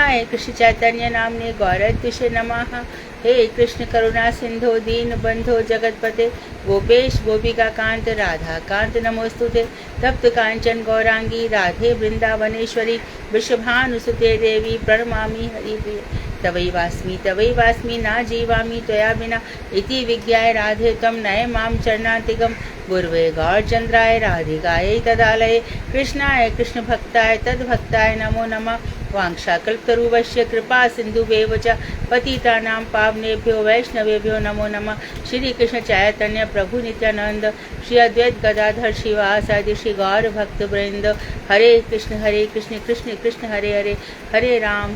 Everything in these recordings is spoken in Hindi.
निताय कृष्ण चैतन्य नामने गौरद्विषे नमः। हे कृष्ण करुणा सिंधु दीन बंधो जगतपते गोपेश गोपिका कांत राधा कांत नमोस्तुते। तप्त कांचन गौरांगी राधे वृंदावनेश्वरी वृषभानुसुते देवी प्रणमामि हरिप्रिये। तवैवास्मि ना जीवामि त्वया विना इति विज्ञाय राधे त्वं नय मां चरणातिगम। गुर्वे गौरचंद्राय राधिकायै तदालये कृष्णाय कृष्ण भक्ताय तद्भक्ताय नमो नमः। वांक्षाकल्पतरुवश्य कृपा सिन्धुभ्येव च पतितानां पावनेभ्यो वैष्णवेभ्यो नमो नमः। श्री कृष्ण चैतन्य प्रभु नित्यानंद श्री अद्वैत गदाधर शिवासादि श्री गौर भक्त वृंद। हरे कृष्ण कृष्ण कृष्ण हरे हरे, हरे राम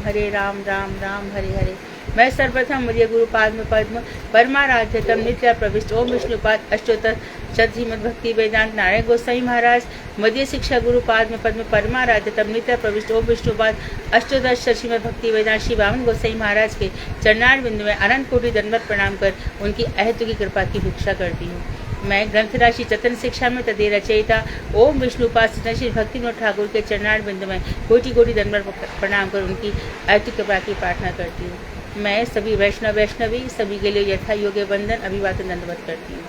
राम राम हरे हरे। मैं सर्वप्रथम मध्य गुरु पाद्म पद्म परमाराध्यतम नित्य प्रविष्ट ओम विष्णुपाद अष्टोत्तर श्रीमद् भक्ति वेदांत नारायण गोसाई महाराज मध्य शिक्षा गुरु पाद्म पद्म परमाराध्यतम नित्य प्रविष्ट ओम विष्णुपाद अष्टोत्तर श्रीमद् भक्ति वेदांत श्री वामन गोसाई महाराज के चरणार बिंदु में अनंत कोटि दंडवत प्रणाम कर उनकी अहेतु की कृपा की भिक्षा करती हूँ। मैं ग्रंथ राशि चतन शिक्षा में तदे रचयिता ओम विष्णुपाद श्री भक्ति विनोद ठाकुर के चरणार बिंदु में कोटि कोटि दंडवत प्रणाम कर उनकी अहेतु कृपा की प्रार्थना करती हूँ। मैं सभी वैष्णवी सभी के लिए यथा योग्य वंदन अभिवादन दंडवत करती हूँ।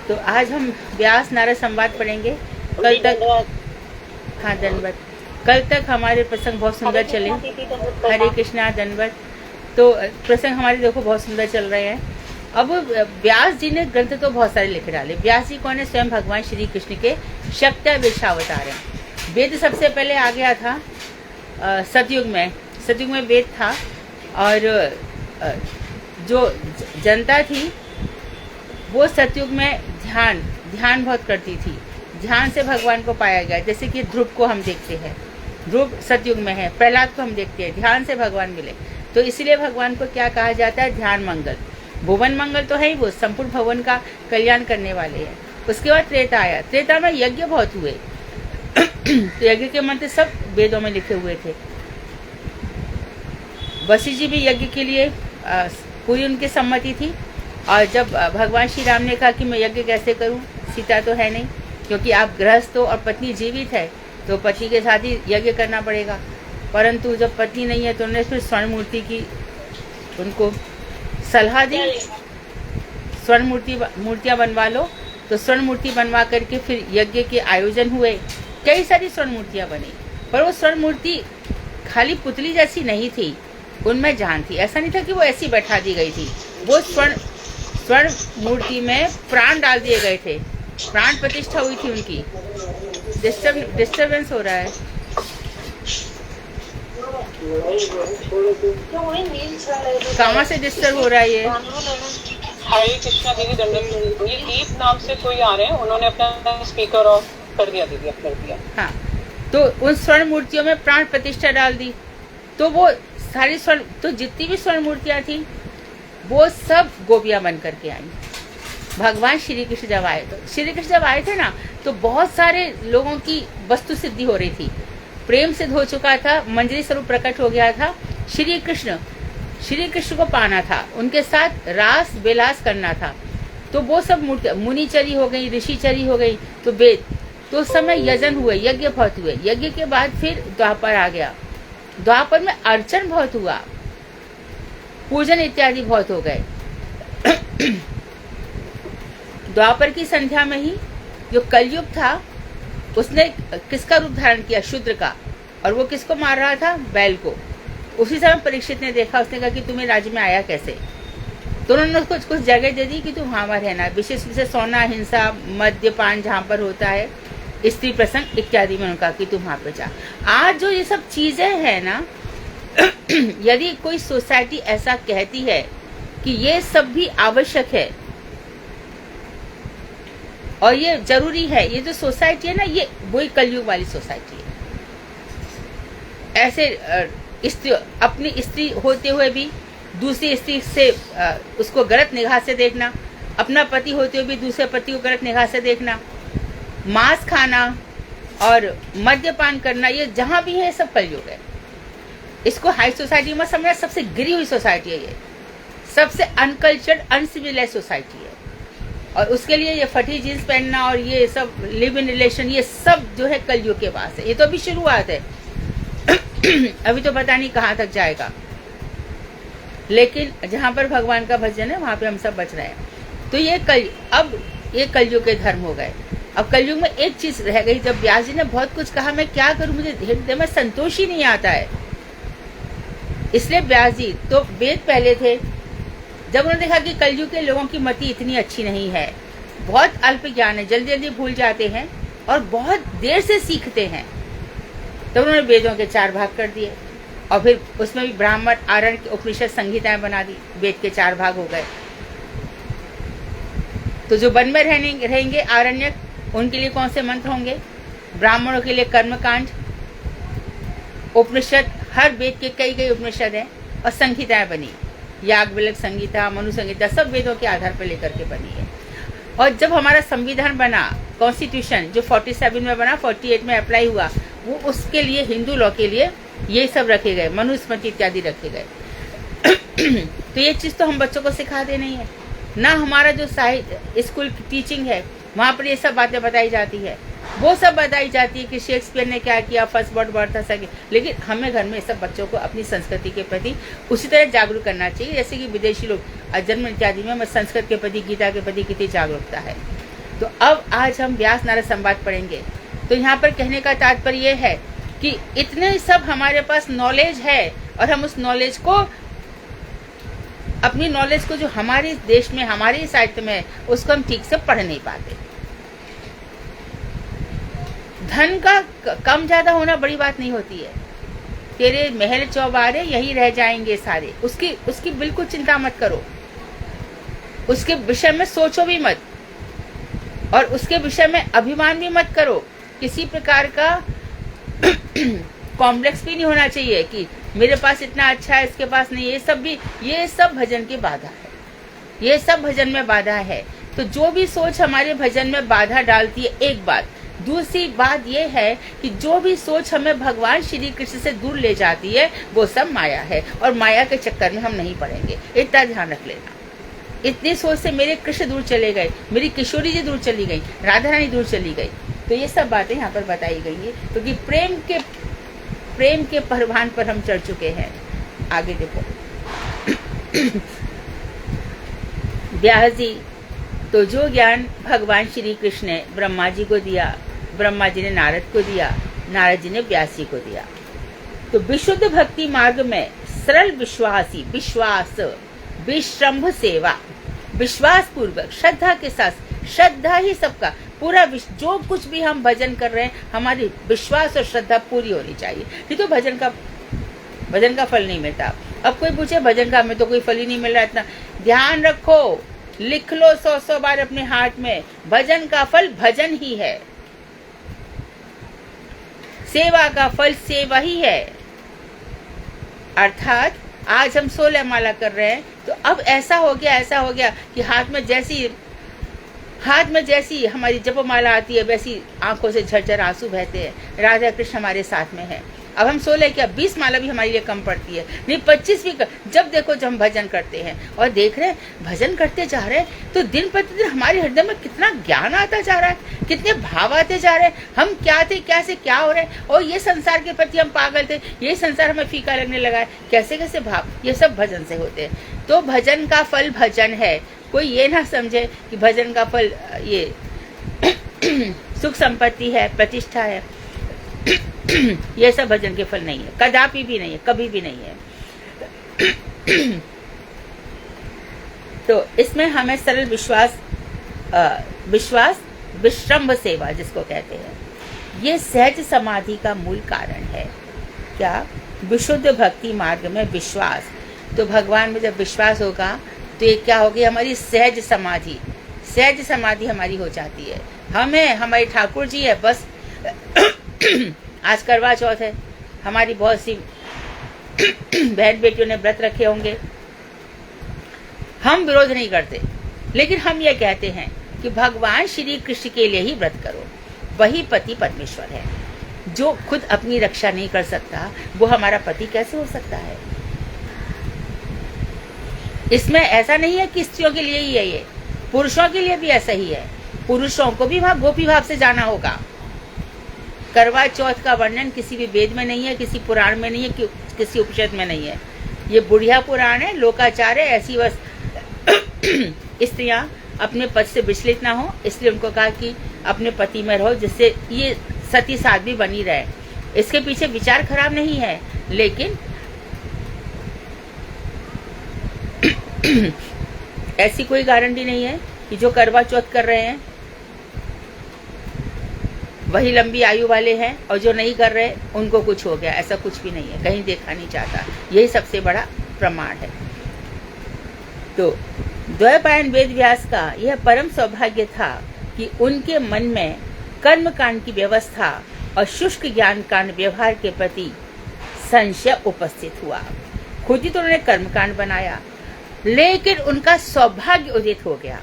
तो आज हम व्यास नारद संवाद पढ़ेंगे। कल तक हाँ दंडवत, कल तक हमारे प्रसंग बहुत सुंदर चले। हरे कृष्णा दंडवत। तो प्रसंग हमारे देखो बहुत सुंदर चल रहे हैं। अब व्यास जी ने ग्रंथ तो बहुत सारे लिख डाले। व्यास जी कौन है? स्वयं भगवान श्री कृष्ण के शक्त्यावेशावतार हैं। वेद सबसे पहले आ गया था सतयुग में वेद था और जो जनता थी वो सतयुग में ध्यान बहुत करती थी। ध्यान से भगवान को पाया गया। जैसे कि ध्रुव को हम देखते हैं, ध्रुव सतयुग में है। प्रहलाद को हम देखते हैं, ध्यान से भगवान मिले। तो इसलिए भगवान को क्या कहा जाता है? ध्यान मंगल। भुवन मंगल तो है ही, वो संपूर्ण भवन का कल्याण करने वाले हैं। उसके बाद त्रेता आया। त्रेता में यज्ञ बहुत हुए। तो यज्ञ के मंत्र सब वेदों में लिखे हुए थे। वशिष्ठ जी भी यज्ञ के लिए पूरी उनकी सम्मति थी। और जब भगवान श्री राम ने कहा कि मैं यज्ञ कैसे करूं, सीता तो है नहीं, क्योंकि आप गृहस्थ हो और पत्नी जीवित है तो पति के साथ ही यज्ञ करना पड़ेगा। परंतु जब पत्नी नहीं है तो उन्होंने फिर स्वर्ण मूर्ति की उनको सलाह दी, स्वर्ण मूर्तियाँ बनवा लो। तो स्वर्ण मूर्ति बनवा करके फिर यज्ञ के आयोजन हुए। कई सारी स्वर्ण मूर्तियाँ बनी, पर वो स्वर्ण मूर्ति खाली पुतली जैसी नहीं थी, उनमें जान थी। ऐसा नहीं था कि वो ऐसी बैठा दी गई थी। वो स्वर्ण मूर्ति में प्राण डाल दिए गए थे, प्राण प्रतिष्ठा हुई थी उनकी। डिस्टर्बेंस हो रहा है। कहाँ से डिस्टर्ब हो रहा है ये? हरे कृष्णा दीदी दंडवत। ये दीप नाम से कोई आ रहे हैं, उन्होंने अपना स्पीकर ऑफ कर दिया दीदी, कर दिया। हाँ, तो उन स्वर्ण मूर्तियों में प्राण प्रतिष्ठा डाल दी। तो वो सारी स्वर्ण, तो जितनी भी स्वर्ण मूर्तियाँ थी वो सब गोपियाँ बन करके आई। भगवान श्री कृष्ण जब आए थे ना, तो बहुत सारे लोगों की वस्तु सिद्धि हो रही थी। प्रेम सिद्ध हो चुका था, मंजरी स्वरूप प्रकट हो गया था। श्री कृष्ण को पाना था, उनके साथ रास विलास करना था। तो वो सब मुनिचरी हो गई, ऋषिचरी हो गई। तो वेद, तो उस समय यजन हुए, यज्ञ बहुत हुए। यज्ञ के बाद फिर द्वापर आ गया। द्वापर में अर्चन बहुत हुआ, पूजन इत्यादि बहुत हो गए। द्वापर की संध्या में ही जो कलयुग था उसने किसका रूप धारण किया? शूद्र का। और वो किसको मार रहा था? बैल को। उसी समय परीक्षित ने देखा, उसने कहा कि तुम्हें राज्य में आया कैसे? तो उन्होंने उसको कुछ जगह दे दी कि तुम वहाँ पर रहना। विशेष रूप से सोना, हिंसा, मद्यपान जहाँ पर होता है, स्त्री प्रसंग इत्यादि में उनका कि तुम वहाँ पे जा। आज जो ये सब चीजें हैं ना, यदि कोई सोसाइटी ऐसा कहती है कि ये सब भी आवश्यक है और ये जरूरी है, ये जो सोसाइटी है ना, ये वही कलयुग वाली सोसाइटी है। ऐसे स्त्री, अपनी स्त्री होते हुए भी दूसरी स्त्री से उसको गलत निगाह से देखना, अपना पति होते हुए भी दूसरे पति को गलत निगाह से देखना, मांस खाना और मद्यपान करना, ये जहां भी है सब कलयुग है। इसको हाई सोसाइटी में समझना, सबसे गिरी हुई सोसाइटी है ये, सबसे अनकल्चर्ड अनसिविलाइज सोसाइटी है। और उसके लिए ये फटी जीन्स पहनना और ये सब लिव इन रिलेशन, ये सब जो है कलयुग के पास है। ये तो अभी शुरुआत है। अभी तो पता नहीं कहाँ तक जाएगा, लेकिन जहाँ पर भगवान का भजन है वहाँ पे हम सब बच रहे हैं। तो ये कलयुग के धर्म हो गए। अब कलयुग में एक चीज रह गई, जब व्यास जी ने बहुत कुछ कहा, मैं क्या करूं, मुझे हृदय में संतोष ही नहीं आता है। इसलिए व्यास जी तो वेद पहले थे, जब उन्होंने देखा कि कलयुग के लोगों की मति इतनी अच्छी नहीं है, बहुत अल्प ज्ञान है, जल्दी जल्दी भूल जाते हैं और बहुत देर से सीखते हैं, तो उन्होंने वेदों के 4 भाग कर दिए और फिर उसमें भी ब्राह्मण, आरण्यक, उपनिषद, संहिताएं बना दी, वेद के 4 भाग हो गए। तो जो वन में रहेंगे आरण्यक, उनके लिए कौन से मंत्र होंगे? ब्राह्मणों के लिए कर्मकांड, उपनिषद, हर वेद के कई उपनिषद हैं और संहिताएं बनी, याज्ञवल्क्य संहिता, मनु संहिता, सब वेदों के आधार पर लेकर के बनी है। और जब हमारा संविधान बना, कॉन्स्टिट्यूशन जो 47 में बना, 48 में अप्लाई हुआ, वो उसके लिए हिंदू लॉ के लिए ये सब रखे गए, मनुस्मृति इत्यादि रखे गए। तो ये चीज तो हम बच्चों को सिखाते नहीं है ना। हमारा जो साहित्य स्कूल की टीचिंग है वहाँ पर ये सब बातें बताई जाती है, वो सब बताई जाती है कि शेक्सपियर ने क्या किया, फर्स्ट वर्ल्ड वॉर था सके, लेकिन हमें घर में सब बच्चों को अपनी संस्कृति के प्रति उसी तरह जागरूक करना चाहिए जैसे कि विदेशी लोग जन्म इत्यादि में संस्कृत के प्रति, गीता के प्रति कितनी जागरूकता है। तो अब आज हम व्यास नारद संवाद पढ़ेंगे। तो यहाँ पर कहने का तात्पर्य ये है कि इतने सब हमारे पास नॉलेज है और हम उस नॉलेज को, अपनी नॉलेज को जो हमारे देश में, हमारे साहित्य में, उसको हम ठीक से पढ़ नहीं पाते। धन का कम ज्यादा होना बड़ी बात नहीं होती है। तेरे महल चौबारे यही रह जाएंगे सारे, उसकी बिल्कुल चिंता मत करो, उसके विषय में सोचो भी मत और उसके विषय में अभिमान भी मत करो। किसी प्रकार का कॉम्प्लेक्स भी नहीं होना चाहिए कि मेरे पास इतना अच्छा है, इसके पास नहीं। ये सब भजन की बाधा है, ये सब भजन में बाधा है। तो जो भी सोच हमारे भजन में बाधा डालती है, एक बात। दूसरी बात ये है कि जो भी सोच हमें भगवान श्री कृष्ण से दूर ले जाती है, वो सब माया है और माया के चक्कर में हम नहीं पड़ेंगे, इतना ध्यान रख लेना। इतनी सोच से मेरे कृष्ण दूर चले गए, मेरी किशोरी जी दूर चली गई, राधा रानी दूर चली गई। तो ये सब बातें यहाँ पर बताई गई है, क्योंकि प्रेम के परवान पर हम चढ़ चुके हैं। आगे देखो व्यास जी, तो जो ज्ञान भगवान श्री कृष्ण ने ब्रह्मा जी को दिया, ब्रह्मा जी ने नारद को दिया, नारद जी ने व्यास जी को दिया। तो विशुद्ध भक्ति मार्ग में सरल विश्वास, विश्रम्भ सेवा, विश्वास पूर्वक, श्रद्धा के साथ, श्रद्धा ही सबका पूरा, जो कुछ भी हम भजन कर रहे हैं, हमारी विश्वास और श्रद्धा पूरी होनी चाहिए, नहीं तो भजन का फल नहीं मिलता। अब कोई पूछे भजन का हमें तो कोई फल ही नहीं मिल रहा, इतना ध्यान रखो, लिख लो 100 बार अपने हार्ट में, भजन का फल भजन ही है, सेवा का फल सेवा ही है। अर्थात आज हम 16 माला कर रहे हैं, तो अब ऐसा हो गया कि हाथ में जैसी हमारी जपमाला आती है, वैसी आंखों से झरझर आंसू बहते हैं। राधा कृष्ण हमारे साथ में है। अब हम 16 क्या 20 माला भी हमारे लिए कम पड़ती है, नहीं 25 भी जब देखो जब हम भजन करते हैं और देख रहे हैं भजन करते जा रहे हैं, तो दिन प्रतिदिन हमारे हृदय में कितना ज्ञान आता जा रहा है, कितने भाव आते जा रहे हैं। हम क्या थे, कैसे क्या हो रहे हैं, और ये संसार के प्रति हम पागल थे, ये संसार हमें फीका लगने लगा है, कैसे कैसे भाव, ये सब भजन से होते हैं। तो भजन का फल भजन है। कोई ये ना समझे कि भजन का फल ये सुख संपत्ति है, प्रतिष्ठा है, ये सब भजन के फल नहीं है, कदापि भी नहीं है, कभी भी नहीं है। तो इसमें हमें सरल विश्वास, विश्रम्भ सेवा जिसको कहते हैं, ये सहज समाधि का मूल कारण है। क्या? विशुद्ध भक्ति मार्ग में विश्वास। तो भगवान में जब विश्वास होगा तो ये क्या होगी? हमारी सहज समाधि हमारी हो जाती है। हमारे ठाकुर जी है, बस आज करवा चौथ है, हमारी बहुत सी बहन बेटियों ने व्रत रखे होंगे, हम विरोध नहीं करते, लेकिन हम ये कहते हैं कि भगवान श्री कृष्ण के लिए ही व्रत करो, वही पति परमेश्वर है। जो खुद अपनी रक्षा नहीं कर सकता वो हमारा पति कैसे हो सकता है? इसमें ऐसा नहीं है कि स्त्रियों के लिए ही है, ये पुरुषों के लिए भी ऐसा ही है। पुरुषों को भी वहां गोपी भाव से जाना होगा। करवा चौथ का वर्णन किसी भी वेद में नहीं है, किसी पुराण में नहीं है, किसी उपनिषद में नहीं है। ये बुढ़िया पुराण है, लोकाचार है। ऐसी बस स्त्रियां अपने पति से विचलित ना हो, इसलिए उनको कहा कि अपने पति में रहो, जिससे ये सती साध्वी बनी रहे। इसके पीछे विचार खराब नहीं है, लेकिन ऐसी कोई गारंटी नहीं है कि जो करवा चौथ कर रहे हैं वही लंबी आयु वाले हैं और जो नहीं कर रहे उनको कुछ हो गया। ऐसा कुछ भी नहीं है, कहीं देखा नहीं जाता। यही सबसे बड़ा प्रमाण है। तो द्वैपायन वेद व्यास का यह परम सौभाग्य था कि उनके मन में कर्म कांड की व्यवस्था और शुष्क ज्ञान कांड व्यवहार के प्रति संशय उपस्थित हुआ। खुद ही तो उन्होंने कर्म कांड बनाया, लेकिन उनका सौभाग्य उदित हो गया,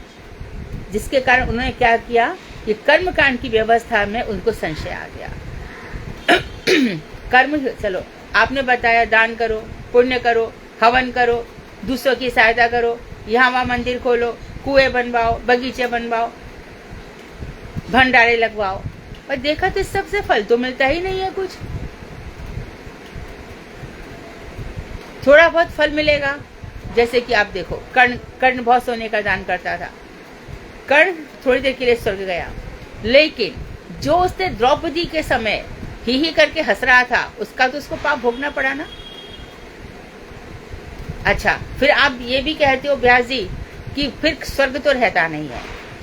जिसके कारण उन्होंने क्या किया कि कर्म कांड की व्यवस्था में उनको संशय आ गया। कर्म, चलो आपने बताया दान करो, पुण्य करो, हवन करो, दूसरों की सहायता करो, यहाँ वहाँ मंदिर खोलो, कुएं बनवाओ, बगीचे बनवाओ, भंडारे लगवाओ, और देखा तो इस सबसे फल तो मिलता ही नहीं है। कुछ थोड़ा बहुत फल मिलेगा। जैसे कि आप देखो, कर्ण बहुत सोने का दान करता था। कर्ण थोड़ी देर के लिए स्वर्ग गया, लेकिन जो उसने द्रौपदी के समय ही करके हंस रहा था, उसका तो उसको पाप भोगना पड़ा ना। अच्छा, फिर आप ये भी कहते हो व्यास जी कि फिर स्वर्ग तो रहता नहीं है,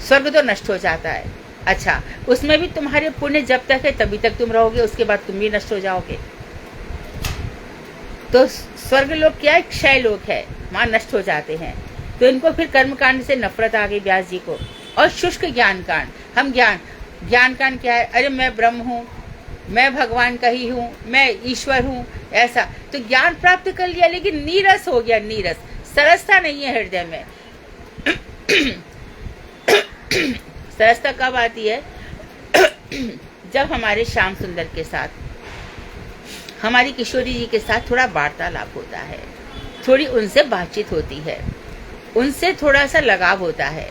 स्वर्ग तो नष्ट हो जाता है। अच्छा, उसमें भी तुम्हारे पुण्य जब तक है तभी तक तुम रहोगे, उसके बाद तुम भी नष्ट हो जाओगे। तो स्वर्ग लोक क्या है? क्षय लोक है, वहां नष्ट हो जाते हैं। तो इनको फिर कर्म कांड से नफरत आ गई व्यास जी को। और शुष्क ज्ञान कांड, हम ज्ञान कांड क्या है? अरे मैं ब्रह्म हूँ, मैं भगवान का ही हूँ, मैं ईश्वर हूँ, ऐसा। तो ज्ञान प्राप्त कर लिया, लेकिन नीरस हो गया। नीरस, सरसता नहीं है हृदय में। सरसता कब आती है? जब हमारे श्याम सुंदर के साथ, हमारी किशोरी जी के साथ थोड़ा वार्तालाप होता है, थोड़ी उनसे बातचीत होती है, उनसे थोड़ा सा लगाव होता है।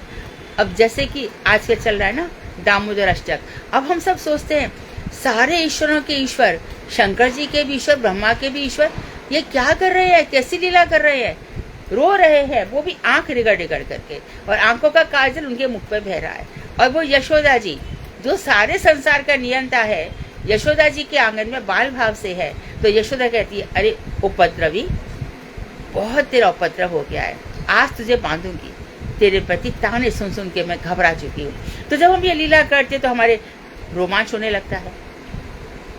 अब जैसे कि आज के चल रहा है ना दामोदर अष्टक, अब हम सब सोचते हैं सारे ईश्वरों के ईश्वर, शंकर जी के भी ईश्वर, ब्रह्मा के भी ईश्वर, ये क्या कर रहे हैं? कैसी लीला कर रहे हैं? रो रहे हैं, वो भी आंख रिगड़ रिगड़ करके, और आंखों का काजल उनके मुख पे बह रहा है। और वो यशोदा जी जो सारे संसार का नियंता है, यशोदा जी के आंगन में बाल भाव से है। तो यशोदा कहती है, अरे उपद्रवी, बहुत तेरा उपद्रव हो गया है, आज तुझे बांधूंगी। तेरे प्रति ताने सुन सुन के मैं घबरा चुकी हूँ। तो जब हम ये लीला करते तो हमारे रोमांच होने लगता है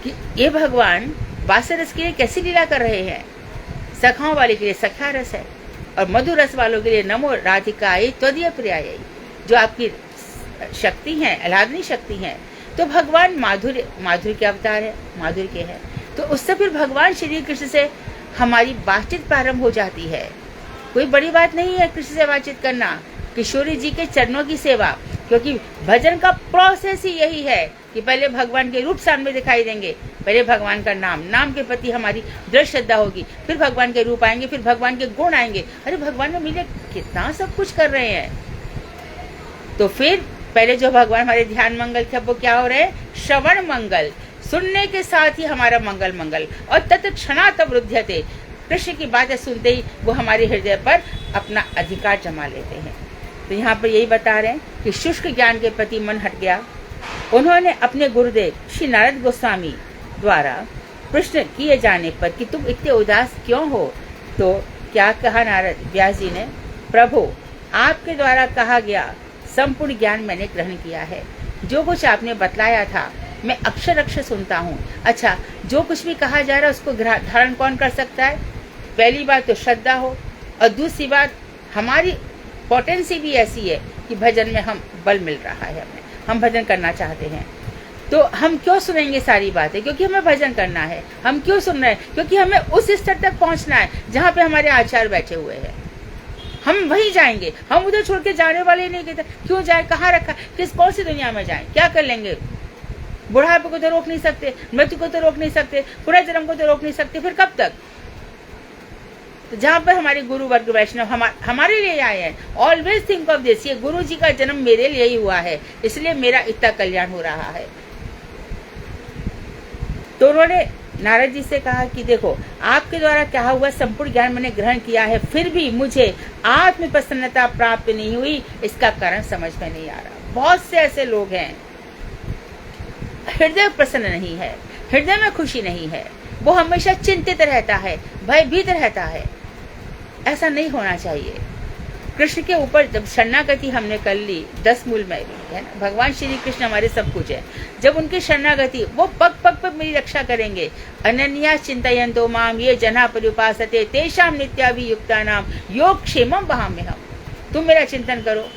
कि ये भगवान वात्सल्य रस के लिए कैसी लीला कर रहे हैं। सखाओं वाले के लिए सखा रस है, और मधुर रस वालों के लिए नमो राधिकायै त्वदीय प्रियायै, जो आपकी शक्ति है, आह्लादनी शक्ति है। तो भगवान माधुर्य के अवतार है, माधुर्य के हैं। तो उससे फिर भगवान श्री कृष्ण से हमारी बातचीत प्रारंभ हो जाती है। कोई बड़ी बात नहीं है कृष्ण से बातचीत करना, किशोरी जी के चरणों की सेवा, क्योंकि भजन का प्रोसेस ही यही है कि पहले भगवान के रूप सामने दिखाई देंगे, पहले भगवान का नाम के प्रति हमारी दृढ़ श्रद्धा होगी, फिर भगवान के रूप आएंगे, फिर भगवान के गुण आएंगे। अरे भगवान में मिले कितना सब कुछ कर रहे हैं। तो फिर पहले जो भगवान हमारे ध्यान मंगल थे, वो क्या हो रहे हैं? श्रवण मंगल, सुनने के साथ ही हमारा मंगल, और तत्क्षणात् वृद्ध्यते, कृष्ण की बातें सुनते ही वो हमारे हृदय पर अपना अधिकार जमा लेते हैं। तो यहाँ पर यही बता रहे हैं कि शुष्क ज्ञान के प्रति मन हट गया। उन्होंने अपने गुरुदेव श्री नारद गोस्वामी द्वारा प्रश्न किए जाने पर कि तुम इतने उदास क्यों हो, तो क्या कहा नारद व्यास जी ने? प्रभु, आपके द्वारा कहा गया संपूर्ण ज्ञान मैंने ग्रहण किया है। जो कुछ आपने बतलाया था मैं अक्षर अक्षर सुनता हूँ। अच्छा, जो कुछ भी कहा जा रहा है उसको धारण कौन कर सकता है? पहली बात तो श्रद्धा हो, और दूसरी बात हमारी पोटेंसी भी ऐसी है कि भजन में हम बल मिल रहा है, हम भजन करना चाहते हैं। तो हम क्यों सुनेंगे सारी बातें? क्योंकि हमें भजन करना है। हम क्यों सुन रहे हैं? क्योंकि हमें उस स्तर तक पहुंचना है जहाँ पे हमारे आचार्य बैठे हुए हैं। हम वहीं जाएंगे, हम उधर छोड़ के जाने वाले नहीं। कहते क्यों जाए, कहाँ रखा, कौन सी दुनिया में जाए, क्या कर लेंगे? बुढ़ापे को तो रोक नहीं सकते, मृत्यु को तो रोक नहीं सकते, पुनर्जन्म को तो रोक नहीं सकते, फिर कब तक? तो जहाँ पर हमारे गुरु वर्ग वैष्णव हमारे लिए आए हैं, ऑलवेज थिंक ऑफ दिस, ये गुरु जी का जन्म मेरे लिए ही हुआ है, इसलिए मेरा इतना कल्याण हो रहा है। तो उन्होंने नारद जी से कहा कि देखो, आपके द्वारा कहा हुआ संपूर्ण ज्ञान मैंने ग्रहण किया है, फिर भी मुझे आत्म प्रसन्नता प्राप्त नहीं हुई, इसका कारण समझ में नहीं आ रहा। बहुत से ऐसे लोग हैं, हृदय प्रसन्न नहीं है, हृदय में खुशी नहीं है, वो हमेशा चिंतित रहता है, भयभीत रहता है। ऐसा नहीं होना चाहिए। कृष्ण के ऊपर जब शरणागति हमने कर ली, 10 मूल में भी है ना, भगवान श्री कृष्ण हमारे सब कुछ है। जब उनकी शरणागति, वो पग पग पर मेरी रक्षा करेंगे। अनन्या चिंतयन्तो माम ये जना पर्युपासते तेषां नित्याभियुक्तानां योग क्षेमम वहाम्यहम्। तुम मेरा चिंतन करो,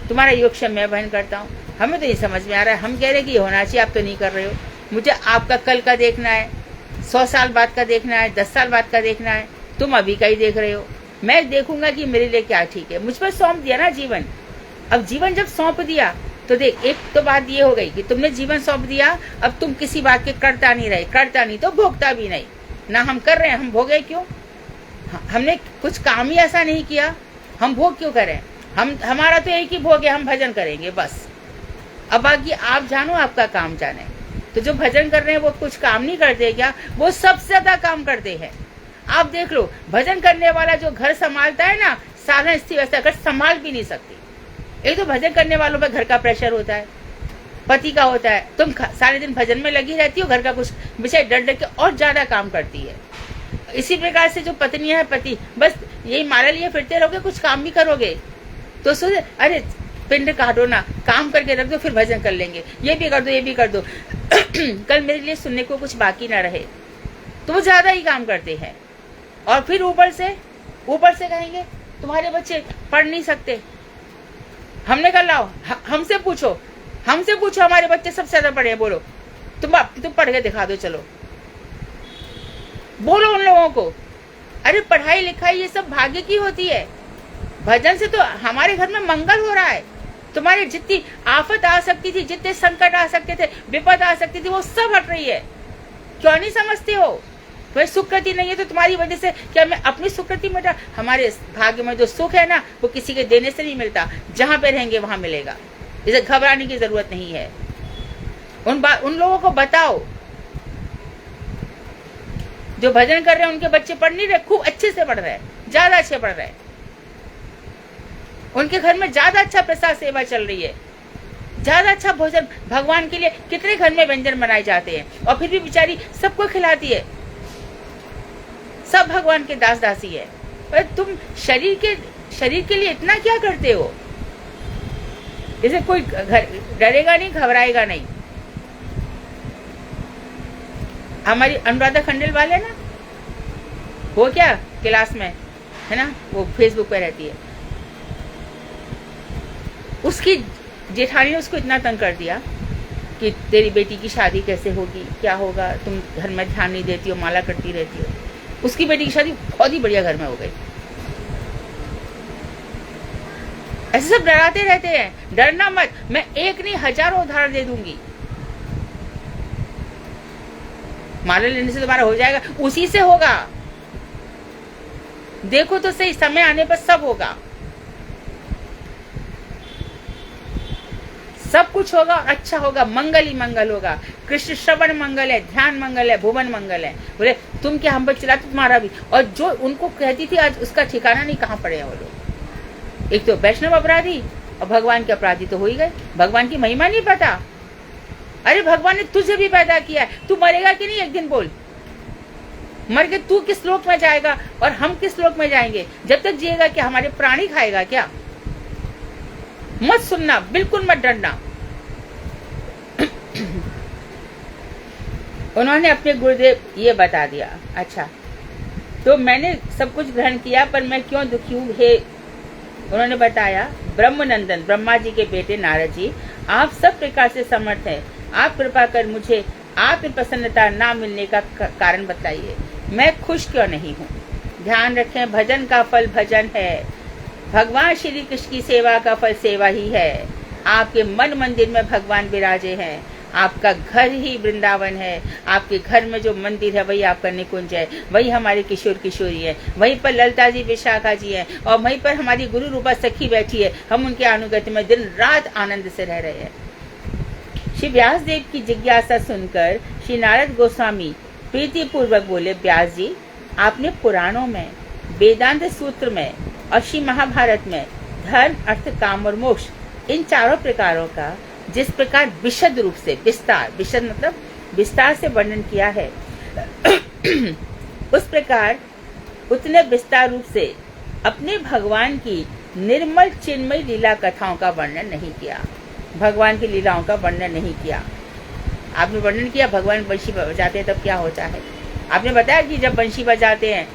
तुम्हारा योग क्षेम मैं वहन करता हूँ। हमें तो नहीं समझ में आ रहा है, हम कह रहे कि ये होना चाहिए, आप तो नहीं कर रहे हो। मुझे आपका कल का देखना है, 100 साल बाद का देखना है, 10 साल बाद का देखना है, तुम अभी का ही देख रहे हो। मैं देखूंगा कि मेरे लिए क्या ठीक है। मुझ पर सौंप दिया ना जीवन। अब जीवन जब सौंप दिया तो देख, एक तो बात ये हो गई कि तुमने जीवन सौंप दिया, अब तुम किसी बात के करता नहीं रहे, करता नहीं तो भोगता भी नहीं ना। हम कर रहे हैं, हम भोगे क्यों? हमने कुछ काम ही ऐसा नहीं किया, हम भोग क्यों करें? हमारा तो एक ही भोग है, हम भजन करेंगे बस। अब बाकी आप जानो, आपका काम जाने। तो जो भजन कर रहे हैं वो कुछ काम नहीं करते क्या? वो सबसे ज्यादा काम करते हैं। आप देख लो, भजन करने वाला जो घर संभालता है ना, साधन स्थिति व्यवस्था घर संभाल भी नहीं सकती। एक तो भजन करने वालों पर घर का प्रेशर होता है, पति का होता है। तुम सारे दिन भजन में लगी रहती हो, घर का कुछ बेचारे डर डर के और ज्यादा काम करती है। इसी प्रकार से जो पत्नी है, पति बस यही माला लिए फिरते रहोगे, कुछ काम भी करोगे तो सोचे अरे पिंड काटो ना, काम करके रख दो, फिर भजन कर लेंगे, ये भी कर दो, ये भी कर दो कल मेरे लिए सुनने को कुछ बाकी ना रहे। तो वो ज्यादा ही काम करते हैं। और फिर ऊपर से कहेंगे तुम्हारे बच्चे पढ़ नहीं सकते। हमने कहा लाओ, हमसे पूछो हमारे बच्चे सबसे ज्यादा पढ़े हैं, बोलो तुम पढ़ के दिखा दो, चलो बोलो उन लोगों को। अरे पढ़ाई लिखाई ये सब भाग्य की होती है, भजन से तो हमारे घर में मंगल हो रहा है। तुम्हारे जितनी आफत आ सकती थी, जितने संकट आ सकते थे, विपद आ सकती थी, वो सब हट रही है। क्यों नहीं समझते हो? भाई सुकृति नहीं है तो तुम्हारी वजह से क्या मैं अपनी सुकृति में? हमारे भाग्य में जो सुख है ना, वो किसी के देने से नहीं मिलता, जहां पे रहेंगे वहां मिलेगा। इसे घबराने की जरूरत नहीं है। उन लोगों को बताओ जो भजन कर रहे हैं, उनके बच्चे पढ़ नहीं रहे, खूब अच्छे से पढ़ रहे हैं, ज्यादा अच्छे पढ़ रहे हैं, उनके घर में ज्यादा अच्छा प्रसाद सेवा चल रही है, ज्यादा अच्छा भोजन भगवान के लिए। कितने घर में व्यंजन बनाए जाते हैं और फिर भी बेचारी सबको खिलाती है, सब भगवान के दास दासी है। पर तुम शरीर के लिए इतना क्या करते हो? इसे कोई डरेगा नहीं, घबराएगा नहीं। हमारी अनुराधा खंडेल वाले ना, वो क्या क्लास में है ना, वो फेसबुक पे रहती है, उसकी जेठानी ने उसको इतना तंग कर दिया कि तेरी बेटी की शादी कैसे होगी, क्या होगा, तुम घर में ध्यान नहीं देती हो, माला करती रहती हो। उसकी बेटी की शादी बहुत ही बढ़िया घर में हो गई। ऐसे सब डराते रहते हैं, डरना मत, मैं एक नहीं हजारों उदाहरण दे दूंगी। माला लेने से तुम्हारा हो जाएगा, उसी से होगा। देखो तो सही, समय आने पर सब होगा, सब कुछ होगा और अच्छा होगा, मंगल ही मंगल होगा। कृष्ण श्रवण मंगल है, ध्यान मंगल है, भुवन मंगल है। बोले तुम क्या हम पर चिल्लाते, तुम्हारा भी। और जो उनको कहती थी आज उसका ठिकाना नहीं, कहाँ पड़े हैं वो लोग। एक तो वैष्णव अपराधी और भगवान के अपराधी तो हो ही गए। भगवान की महिमा नहीं पता। अरे भगवान ने तुझे भी पैदा किया है, तू मरेगा कि नहीं एक दिन? बोल, मर के तू किस लोक में जाएगा और हम किस लोक में जाएंगे? जब तक जिएगा क्या हमारे प्राणी खाएगा क्या? मत सुनना, बिल्कुल मत डरना। उन्होंने अपने गुरुदेव ये बता दिया। अच्छा, तो मैंने सब कुछ ग्रहण किया, पर मैं क्यों दुखी हूँ हे? उन्होंने बताया, ब्रह्मनंदन ब्रह्मा जी के बेटे नारद जी, आप सब प्रकार से समर्थ हैं। आप कृपा कर मुझे आत्म प्रसन्नता ना मिलने का कारण बताइए, मैं खुश क्यों नहीं हूँ? ध्यान रखें, भजन का फल भजन है, भगवान श्री कृष्ण की सेवा का फल सेवा ही है। आपके मन मंदिर में भगवान विराजे हैं, आपका घर ही वृंदावन है। आपके घर में जो मंदिर है वही आपका निकुंज है, वही हमारे किशोर किशोरी है, वहीं पर ललिता जी विशाखा जी है, और वहीं पर हमारी गुरु रूपा सखी बैठी है। हम उनके अनुगत्य में दिन रात आनंद से रह रहे हैं। श्री व्यासदेव की जिज्ञासा सुनकर श्री नारद गोस्वामी प्रीति पूर्वक बोले, व्यास जी, आपने पुराणों में, वेदांत सूत्र में और श्री महाभारत में धर्म, अर्थ, काम और मोक्ष, इन चारों प्रकारों का जिस प्रकार विशद रूप से, विशद मतलब विस्तार से वर्णन किया है उस प्रकार उतने विस्तार रूप से अपने भगवान की निर्मल चिन्मय लीला कथाओं का वर्णन नहीं किया। भगवान की लीलाओं का वर्णन नहीं किया। आपने वर्णन किया भगवान बंशी बजाते हैं तब क्या होता है। आपने बताया कि जब बंशी बजाते हैं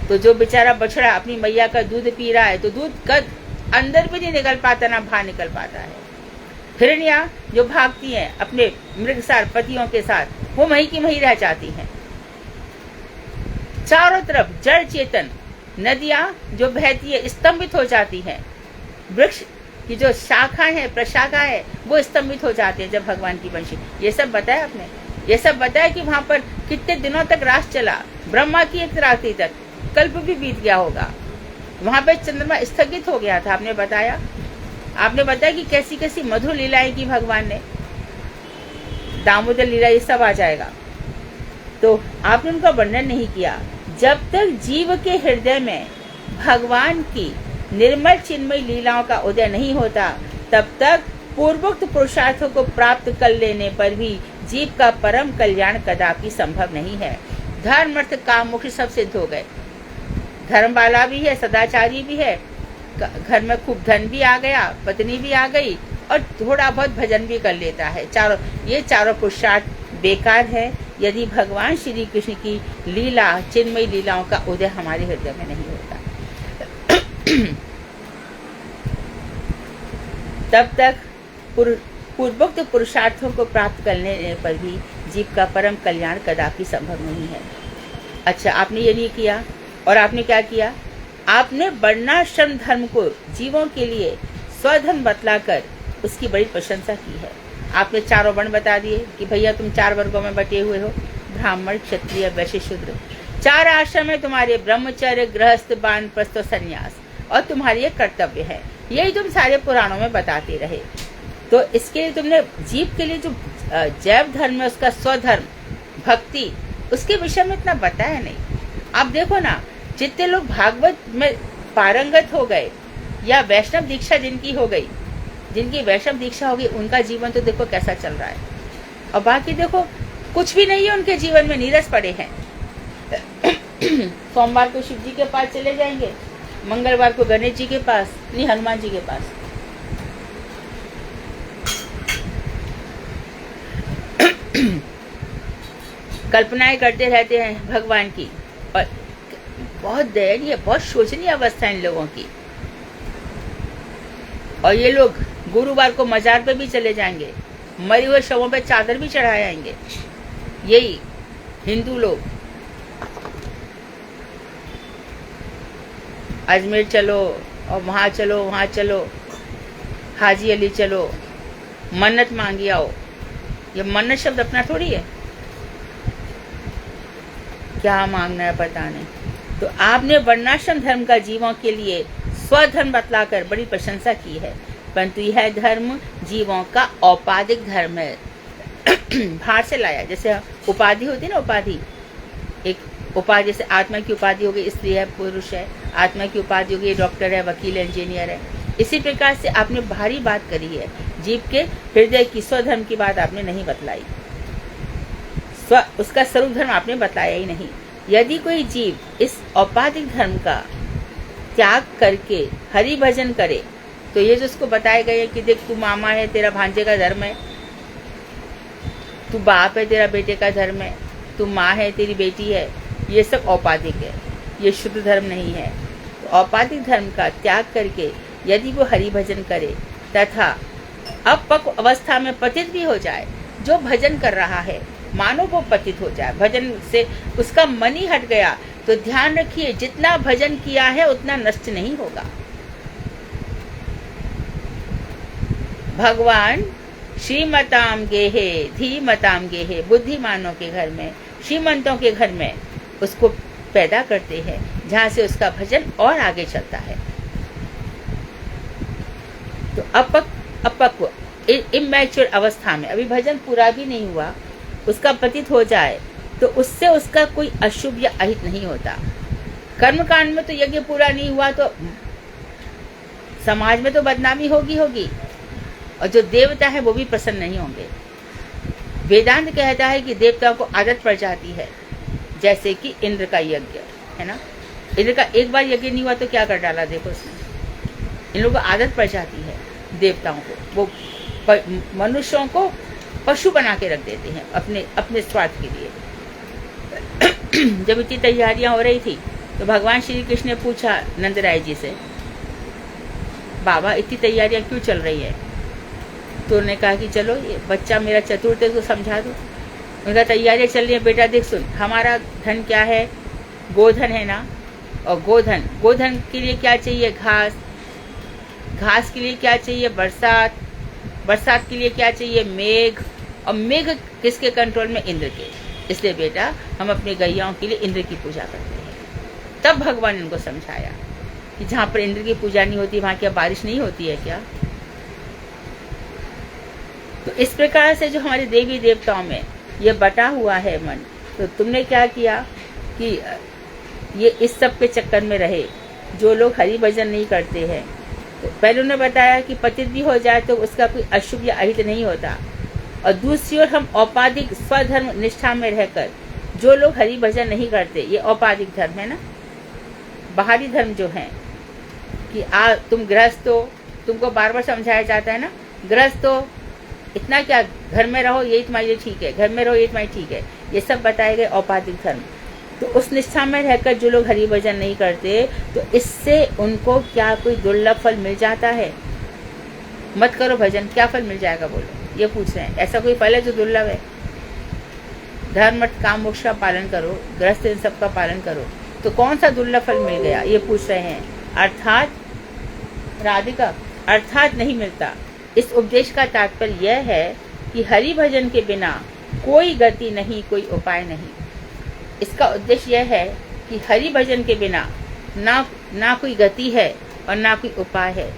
तो जो बेचारा बछड़ा अपनी मैया का दूध पी रहा है तो दूध कद अंदर भी नहीं निकल पाता, ना बाहर निकल पाता है। हिरनिया जो भागती हैं अपने मृगसार पतियों के साथ, वो वहीं की वहीं रह जाती हैं। चारों तरफ जड़ चेतन नदियां जो बहती है स्तंभित हो जाती हैं। वृक्ष की जो शाखा है, प्रशाखा है, वो स्तंभित हो जाते हैं जब भगवान की बंशी। ये सब बताया आपने। ये सब बताया कि वहां पर कितने दिनों तक रास चला, ब्रह्मा की एक रात्रि तक, कल्प भी बीत गया होगा। वहां पे चंद्रमा स्थगित हो गया था। आपने बताया कि कैसी कैसी मधुर लीलाएं की भगवान ने। दामोदर लीला ये सब आ जाएगा। तो आपने उनका वर्णन नहीं किया। जब तक जीव के हृदय में भगवान की निर्मल चिन्मय लीलाओं का उदय नहीं होता, तब तक पूर्वोक्त पुरुषार्थों को प्राप्त कर लेने पर भी जीव का परम कल्याण कदापि संभव नहीं है। धर्म, अर्थ, काम, मोक्ष सब सिद्ध हो गए। धर्म वाला भी है, सदाचारी भी है, घर में खूब धन भी आ गया, पत्नी भी आ गई और थोड़ा बहुत भजन भी कर लेता है। ये चारों पुरुषार्थ बेकार है यदि भगवान श्री कृष्ण की लीला, चिन्मय लीलाओं का उदय हमारे हृदय में नहीं होता। तब तक पूर्वोक्त पुरुषार्थों को प्राप्त करने पर भी जीव का परम कल्याण कदापि संभव नहीं है। अच्छा, आपने ये नहीं किया और आपने क्या किया? आपने वर्णाश्रम धर्म को जीवों के लिए स्वधर्म बतलाकर उसकी बड़ी प्रशंसा की है। आपने चारों वर्ण बता दिए कि भैया तुम 4 वर्गों में बटे हुए हो, ब्राह्मण, क्षत्रिय, वैश्य, शूद्र। 4 आश्रम है तुम्हारे, ब्रह्मचर्य, गृहस्थ, वानप्रस्थ, संन्यास, और तुम्हारी ये कर्तव्य है। यही तुम सारे पुराणों में बताते रहे। तो इसके लिए तुमने जीव के लिए जो जैव धर्म है, उसका स्वधर्म, भक्ति, उसके विषय में इतना बताया नहीं। आप देखो ना, जितने लोग भागवत में पारंगत हो गए या वैष्णव दीक्षा जिनकी हो गई, जिनकी वैष्णव दीक्षा होगी, उनका जीवन तो देखो कैसा चल रहा है। और बाकी देखो कुछ भी नहीं है उनके जीवन में, नीरस पड़े हैं। सोमवार को शिव जी के पास चले जाएंगे, मंगलवार को गणेश जी के पास, नहीं हनुमान जी के पास। कल्पनाएं करते रहते हैं भगवान की, और बहुत दयनीय, बहुत शोचनीय अवस्था इन लोगों की। और ये लोग गुरुवार को मजार पे भी चले जाएंगे, मरे हुए शवों पे चादर भी चढ़ाए आएंगे। यही हिंदू लोग अजमेर चलो और वहाँ चलो, हाजी अली चलो, मन्नत मांगी आओ। ये मन्नत शब्द अपना थोड़ी है, क्या मांगना है पता नहीं। तो आपने वर्णाश्रम धर्म का जीवों के लिए स्वधर्म बतलाकर बड़ी प्रशंसा की है, परंतु यह धर्म जीवों का औपाधिक धर्म है। बाहर से लाया, जैसे उपाधि होती है ना, उपाधि, एक उपाधि, जैसे आत्मा की उपाधि हो गई, स्त्री है, पुरुष है, आत्मा की उपाधि हो गई, डॉक्टर है, वकील है, इंजीनियर है। इसी प्रकार से आपने बाहरी बात करी है, जीव के हृदय की स्वधर्म की बात आपने नहीं बतलाई। उसका स्वरूप धर्म आपने बताया ही नहीं। यदि कोई जीव इस औपाधिक धर्म का त्याग करके हरि भजन करे, तो ये जो उसको बताया गया है कि देख तू मामा है, तेरा भांजे का धर्म है, तू बाप है, तेरा बेटे का धर्म है, तू माँ है, तेरी बेटी है, ये सब औपाधिक है, ये शुद्ध धर्म नहीं है। तो औपाधिक धर्म का त्याग करके यदि वो हरि भजन करे तथा अपक्व अवस्था में पतित भी हो जाए, जो भजन कर रहा है मानो वो पतित हो जाए, भजन से उसका मन ही हट गया, तो ध्यान रखिए जितना भजन किया है उतना नष्ट नहीं होगा। भगवान श्रीमताम गेहे धीमताम गेहे, बुद्धिमानों के घर में, श्रीमंतों के घर में उसको पैदा करते हैं, जहाँ से उसका भजन और आगे चलता है। तो अपक्व इमैच्योर अवस्था में, अभी भजन पूरा भी नहीं हुआ, उसका पतित हो जाए तो उससे उसका कोई अशुभ या अहित नहीं होता। कर्मकांड में तो यज्ञ पूरा नहीं हुआ तो समाज में तो बदनामी होगी और जो देवता है वो भी प्रसन्न नहीं होंगे। वेदांत कहता है कि देवताओं को आदत पड़ जाती है, जैसे कि इंद्र का यज्ञ है ना, इंद्र का एक बार यज्ञ नहीं हुआ तो क्या कर डाला देखो उसने। इन लोगों को आदत पड़ जाती है देवताओं को, वो मनुष्यों को पशु बना के रख देते हैं अपने स्वार्थ के लिए। जब इतनी तैयारियां हो रही थी तो भगवान श्री कृष्ण ने पूछा नंदराय जी से, बाबा इतनी तैयारियां क्यों चल रही है? तो उन्होंने कहा कि चलो ये बच्चा मेरा चतुर थे तो समझा दो। उनका तैयारियां चल रही है, बेटा देख सुन, हमारा धन क्या है? गोधन है ना, और गोधन के लिए क्या चाहिए? घास के लिए क्या चाहिए? बरसात के लिए क्या चाहिए? मेघ, और मेघ किसके कंट्रोल में? इंद्र के। इसलिए बेटा हम अपनी गैयाओं के लिए इंद्र की पूजा करते हैं। तब भगवान ने उनको समझाया कि जहाँ पर इंद्र की पूजा नहीं होती वहाँ क्या बारिश नहीं होती है क्या? तो इस प्रकार से जो हमारे देवी देवताओं में ये बटा हुआ है मन, तो तुमने क्या किया कि ये इस सब के चक्कर में रहे जो लोग हरि भजन नहीं करते हैं। तो पहले उन्होंने बताया कि पतित भी हो जाए तो उसका कोई अशुभ या अहित नहीं होता, और दूसरी ओर हम औपाधिक स्वधर्म निष्ठा में रहकर जो लोग हरि भजन नहीं करते, ये औपाधिक धर्म है ना, बाहरी धर्म जो है कि तुम गृहस्थ हो, तुमको बार बार समझाया जाता है ना, गृहस्थ हो, इतना क्या, घर में रहो यही तुम्हारे लिए ठीक है, घर में रहो ये तुम्हारे ठीक है, ये सब बताए गए औपाधिक धर्म। तो उस निष्ठा में रहकर जो लोग हरि भजन नहीं करते, तो इससे उनको क्या कोई दुर्लभ फल मिल जाता है? मत करो भजन, क्या फल मिल जाएगा बोलो, ये पूछ रहे हैं। ऐसा कोई फल है जो दुर्लभ है? धर्म अर्थ काम मोक्ष का पालन करो, गृहस्थ इन सब का पालन करो, तो कौन सा दुर्लभ फल मिल गया, ये पूछ रहे हैं। अर्थात राधिका, अर्थात नहीं मिलता। इस उपदेश का तात्पर्य यह है कि हरि भजन के बिना कोई गति नहीं, कोई उपाय नहीं। इसका उद्देश्य यह है कि हरि भजन के बिना ना कोई गति है और ना कोई उपाय है।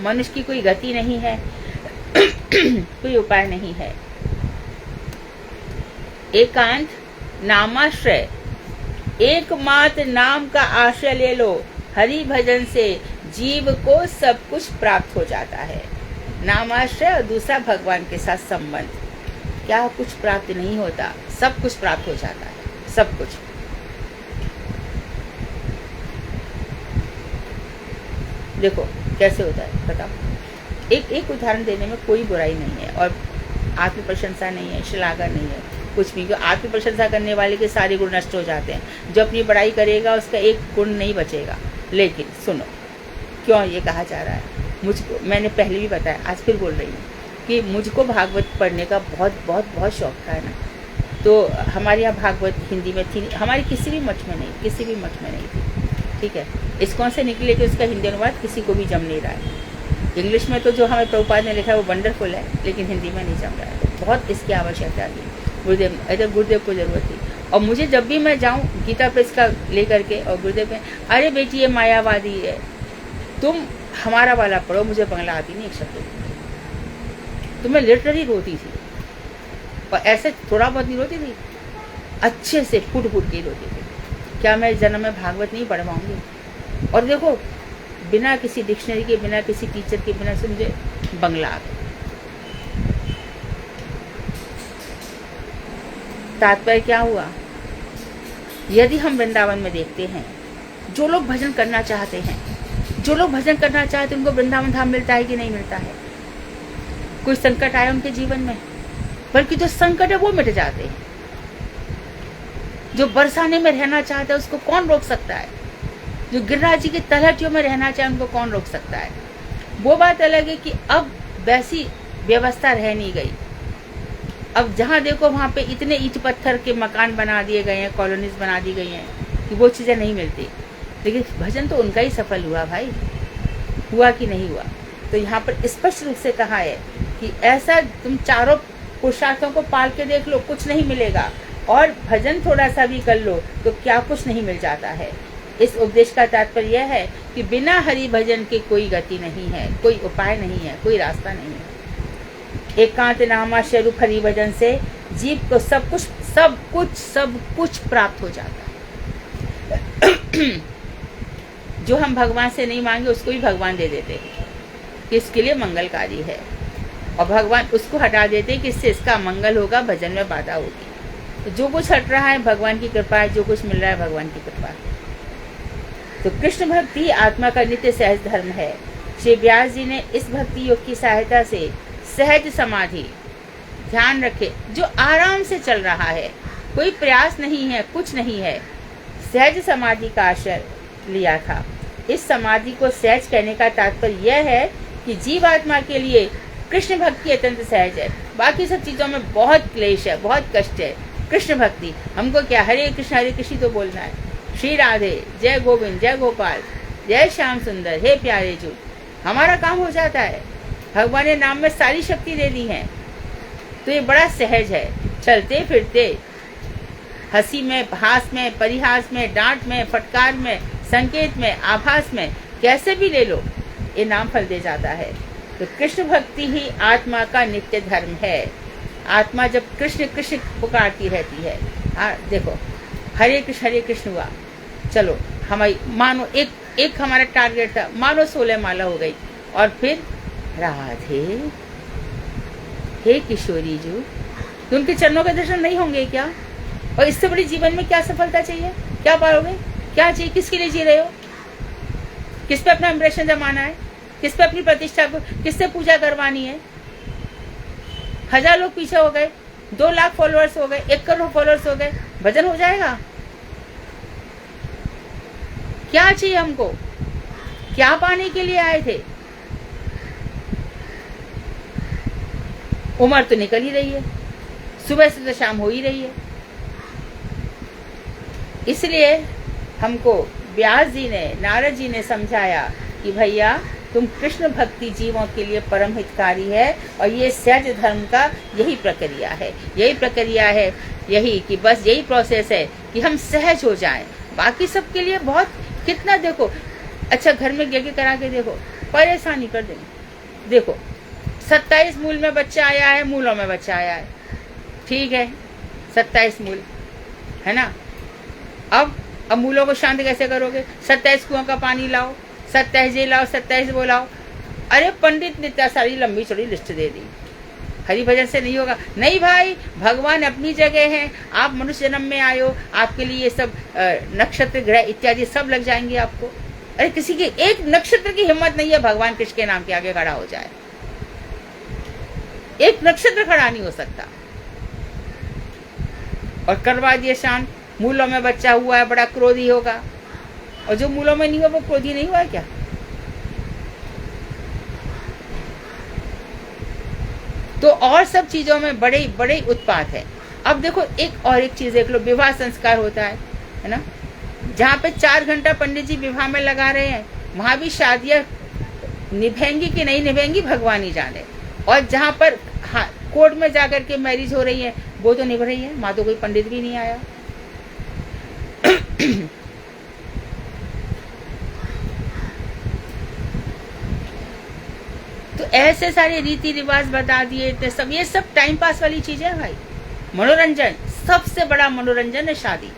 मनुष्य की कोई गति नहीं है, कोई उपाय नहीं है। एकांत नामाश्रय, एकमात्र नाम का आश्रय ले लो, हरि भजन से जीव को सब कुछ प्राप्त हो जाता है। नामाश्रय और दूसरा भगवान के साथ संबंध, क्या कुछ प्राप्त नहीं होता, सब कुछ प्राप्त हो जाता है, सब कुछ। देखो कैसे होता है, बताओ। एक उदाहरण देने में कोई बुराई नहीं है, और आत्म प्रशंसा नहीं है, श्लाघा नहीं है, कुछ भी। क्योंकि आत्म प्रशंसा करने वाले के सारे गुण नष्ट हो जाते हैं, जो अपनी बड़ाई करेगा उसका एक गुण नहीं बचेगा। लेकिन सुनो क्यों ये कहा जा रहा है। मुझको, मैंने पहले भी बताया, आज फिर बोल रही हूँ कि मुझको भागवत पढ़ने का बहुत बहुत बहुत शौक था, है ना। तो हमारे यहाँ भागवत हिंदी में थी, हमारी किसी भी मठ में नहीं, किसी भी मठ में नहीं थी, ठीक है। इस्कॉन से निकले कि उसका हिंदी अनुवाद किसी को भी जम नहीं रहा है। इंग्लिश में तो जो हमें प्रभुपाद ने लिखा है वो वंडरफुल है, लेकिन हिंदी में नहीं जम रहा है। बहुत इसकी आवश्यकता थी, गुरुदेव को ज़रूरत थी। और मुझे जब भी मैं जाऊँ गीता प्रेस का लेकर के, और गुरुदेव में, अरे बेटी ये मायावादी है, तुम हमारा वाला पढ़ो, मुझे बंगला आती नहीं एक शब्द। तो मैं लिटरली रोती थी, और ऐसे थोड़ा बहुत नहीं रोती थी, अच्छे से फुट के रोती थी। क्या मैं जन्म में भागवत नहीं पढ़ पाऊंगी? और देखो बिना किसी डिक्शनरी के, बिना किसी टीचर के, बिना से मुझे बंगला आ गया। तात्पर्य क्या हुआ? यदि हम वृंदावन में देखते हैं, जो लोग भजन करना चाहते हैं, उनको वृंदावन धाम मिलता है कि नहीं मिलता है? कोई संकट आया उनके जीवन में, बल्कि जो संकट है वो मिट जाते हैं। जो बरसाने में रहना चाहता है उसको कौन रोक सकता है? जो गिरिराज जी की तलहटियों में रहना चाहे उनको कौन रोक सकता है? वो बात अलग है कि अब वैसी व्यवस्था रह नहीं गई। अब जहाँ देखो वहाँ पे इतने ईंट पत्थर के मकान बना दिए गए हैं, कॉलोनीज बना दी गई हैं कि वो चीज़ें नहीं मिलती। लेकिन भजन तो उनका ही सफल हुआ भाई, हुआ कि नहीं हुआ? तो यहाँ पर स्पष्ट रूप से कहा है कि ऐसा तुम चारों पुरुषार्थों को पाल के देख लो, कुछ नहीं मिलेगा, और भजन थोड़ा सा भी कर लो तो क्या कुछ नहीं मिल जाता है। इस उपदेश का तात्पर्य यह है कि बिना हरि भजन के कोई गति नहीं है, कोई उपाय नहीं है, कोई रास्ता नहीं है। एकांत नामा स्वरूप हरि भजन से जीव को सब कुछ प्राप्त हो जाता है। जो हम भगवान से नहीं मांगे उसको भी भगवान दे देते हैं कि इसके लिए मंगलकारी है, और भगवान उसको हटा देते हैं कि इससे इसका मंगल होगा, भजन में बाधा होगी। तो जो कुछ हट रहा है भगवान की कृपा है, जो कुछ मिल रहा है भगवान की कृपा है। तो कृष्ण भक्ति आत्मा का नित्य सहज धर्म है। श्री व्यास जी ने इस भक्ति योग की सहायता से सहज समाधि, ध्यान रखे, जो आराम से चल रहा है, कोई प्रयास नहीं है, कुछ नहीं है, सहज समाधि का आश्रय लिया था। इस समाधि को सहज कहने का तात्पर्य यह है कि जीवात्मा के लिए कृष्ण भक्ति अत्यंत सहज है। बाकी सब चीजों में बहुत क्लेश है, बहुत कष्ट है। कृष्ण भक्ति हमको क्या, हरे कृष्ण तो बोलना है। श्री राधे, जय गोविंद, जय गोपाल, जय श्याम सुंदर, हे प्यारे जू, हमारा काम हो जाता है। भगवान ने नाम में सारी शक्ति दे दी है, तो ये बड़ा सहज है। चलते फिरते, हंसी में, हास में, परिहास में, डांट में, फटकार में, संकेत में, आभास में, कैसे भी ले लो, ये नाम फल दे जाता है। तो कृष्ण भक्ति ही आत्मा का नित्य धर्म है। आत्मा जब कृष्ण कृष्ण पुकारती रहती है, देखो हरे कृष्ण हुआ, चलो हमारी मानो एक हमारा टारगेट था, मानो 16 माला हो गई, और फिर राधे, हे किशोरी जी, तो उनके चरणों के दर्शन नहीं होंगे क्या? और इससे बड़ी जीवन में क्या सफलता चाहिए? क्या पाओगे? क्या चाहिए? किसके लिए जी रहे हो? किस पे अपना इंप्रेशन जमाना है? किस पे अपनी प्रतिष्ठा को, किससे पूजा करवानी है? 1000 लोग पीछे हो गए, 2 लाख फॉलोअर्स हो गए, 1 करोड़ फॉलोअर्स हो गए, भजन हो जाएगा? क्या चाहिए हमको? क्या पाने के लिए आए थे? उम्र तो निकल ही रही है, सुबह से तो शाम हो ही रही है। इसलिए हमको व्यास जी ने, नारद जी ने समझाया कि भैया तुम कृष्ण भक्ति जीवों के लिए परम हितकारी है, और ये सहज धर्म का यही प्रक्रिया है, यही कि बस यही प्रोसेस है कि हम सहज हो जाएं। बाकी सब के लिए बहुत कितना, देखो अच्छा घर में यज्ञ करा के देखो, परेशानी कर देंगे। देखो 27 मूल में बच्चा आया है, मूलों में बच्चा आया है, ठीक है, 27 मूल है ना। अब मूलों को शांत कैसे करोगे? 27 कुआं का पानी लाओ, 27 ये लाओ, 27 वो लाओ। अरे पंडित ने इतना सारी लंबी चौड़ी लिस्ट दे दी, हरि भजन से नहीं होगा। नहीं भाई, भगवान अपनी जगह है, आप मनुष्य जन्म में आए हो, आपके लिए ये सब नक्षत्र ग्रह इत्यादि सब लग जाएंगे आपको। अरे किसी के एक नक्षत्र की हिम्मत नहीं है भगवान कृष्ण के नाम के आगे खड़ा हो जाए, एक नक्षत्र खड़ा नहीं हो सकता। और करवा दिए शांत, मूलों में बच्चा हुआ है, बड़ा क्रोधी होगा, और जो मूलों में नहीं हुआ वो क्रोधी नहीं हुआ क्या? तो और सब चीजों में बड़े बड़े उत्पात है। अब देखो एक चीज देख लो, विवाह संस्कार होता है ना, जहाँ पे 4 घंटा पंडित जी विवाह में लगा रहे हैं, वहां भी शादियां निभेंगी कि नहीं निभेंगी भगवान ही जाने। और जहाँ पर कोर्ट में जाकर के मैरिज हो रही है, वो तो निभ रही है, वहां तो कोई पंडित भी नहीं आया। तो ऐसे सारे रीति रिवाज बता दिए, तो सब ये सब टाइम पास वाली चीजें है भाई। मनोरंजन, सबसे बड़ा मनोरंजन है शादी।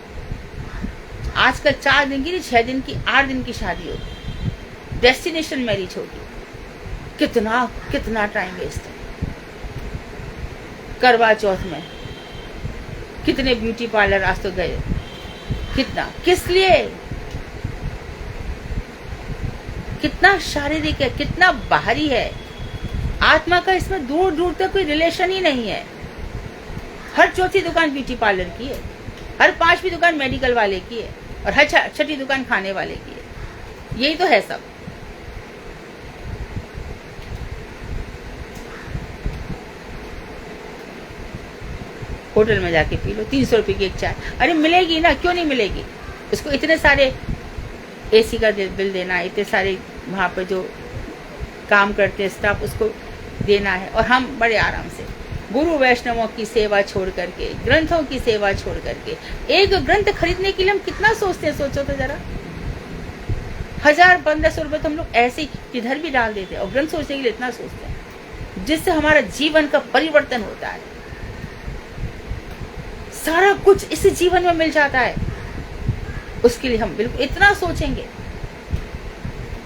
आजकल 4 दिन की, 6 दिन की, 8 दिन की शादी होगी, डेस्टिनेशन मैरिज होगी। कितना टाइम वेस्ट है। करवा चौथ में कितने ब्यूटी पार्लर आज तो गए, कितना, किस लिए? कितना शारीरिक है, कितना बाहरी है। आत्मा का इसमें दूर दूर तक कोई रिलेशन ही नहीं है। हर चौथी दुकान ब्यूटी पार्लर की है, हर 5वीं दुकान मेडिकल वाले की है, और हर 6ठी दुकान खाने वाले की है। यही तो है सब। होटल में जाके पी लो, 300 रुपए की एक चाय। अरे मिलेगी ना, क्यों नहीं मिलेगी? उसको इतने सारे एसी का बिल देना है, इतने सारे वहाँ पे जो काम करते हैं स्टाफ, उसको देना है। और हम बड़े आराम से गुरु वैष्णवों की सेवा छोड़ करके, ग्रंथों की सेवा छोड़ करके, एक ग्रंथ खरीदने के लिए हम कितना सोचते हैं, सोचो तो जरा। 1000-1500 रुपए तो हम लोग ऐसे ही किधर भी डाल देते हैं और ग्रंथ सोचने के लिए इतना सोचते हैं, जिससे हमारा जीवन का परिवर्तन होता है। सारा कुछ इस जीवन में मिल जाता है, उसके लिए हम बिल्कुल इतना सोचेंगे।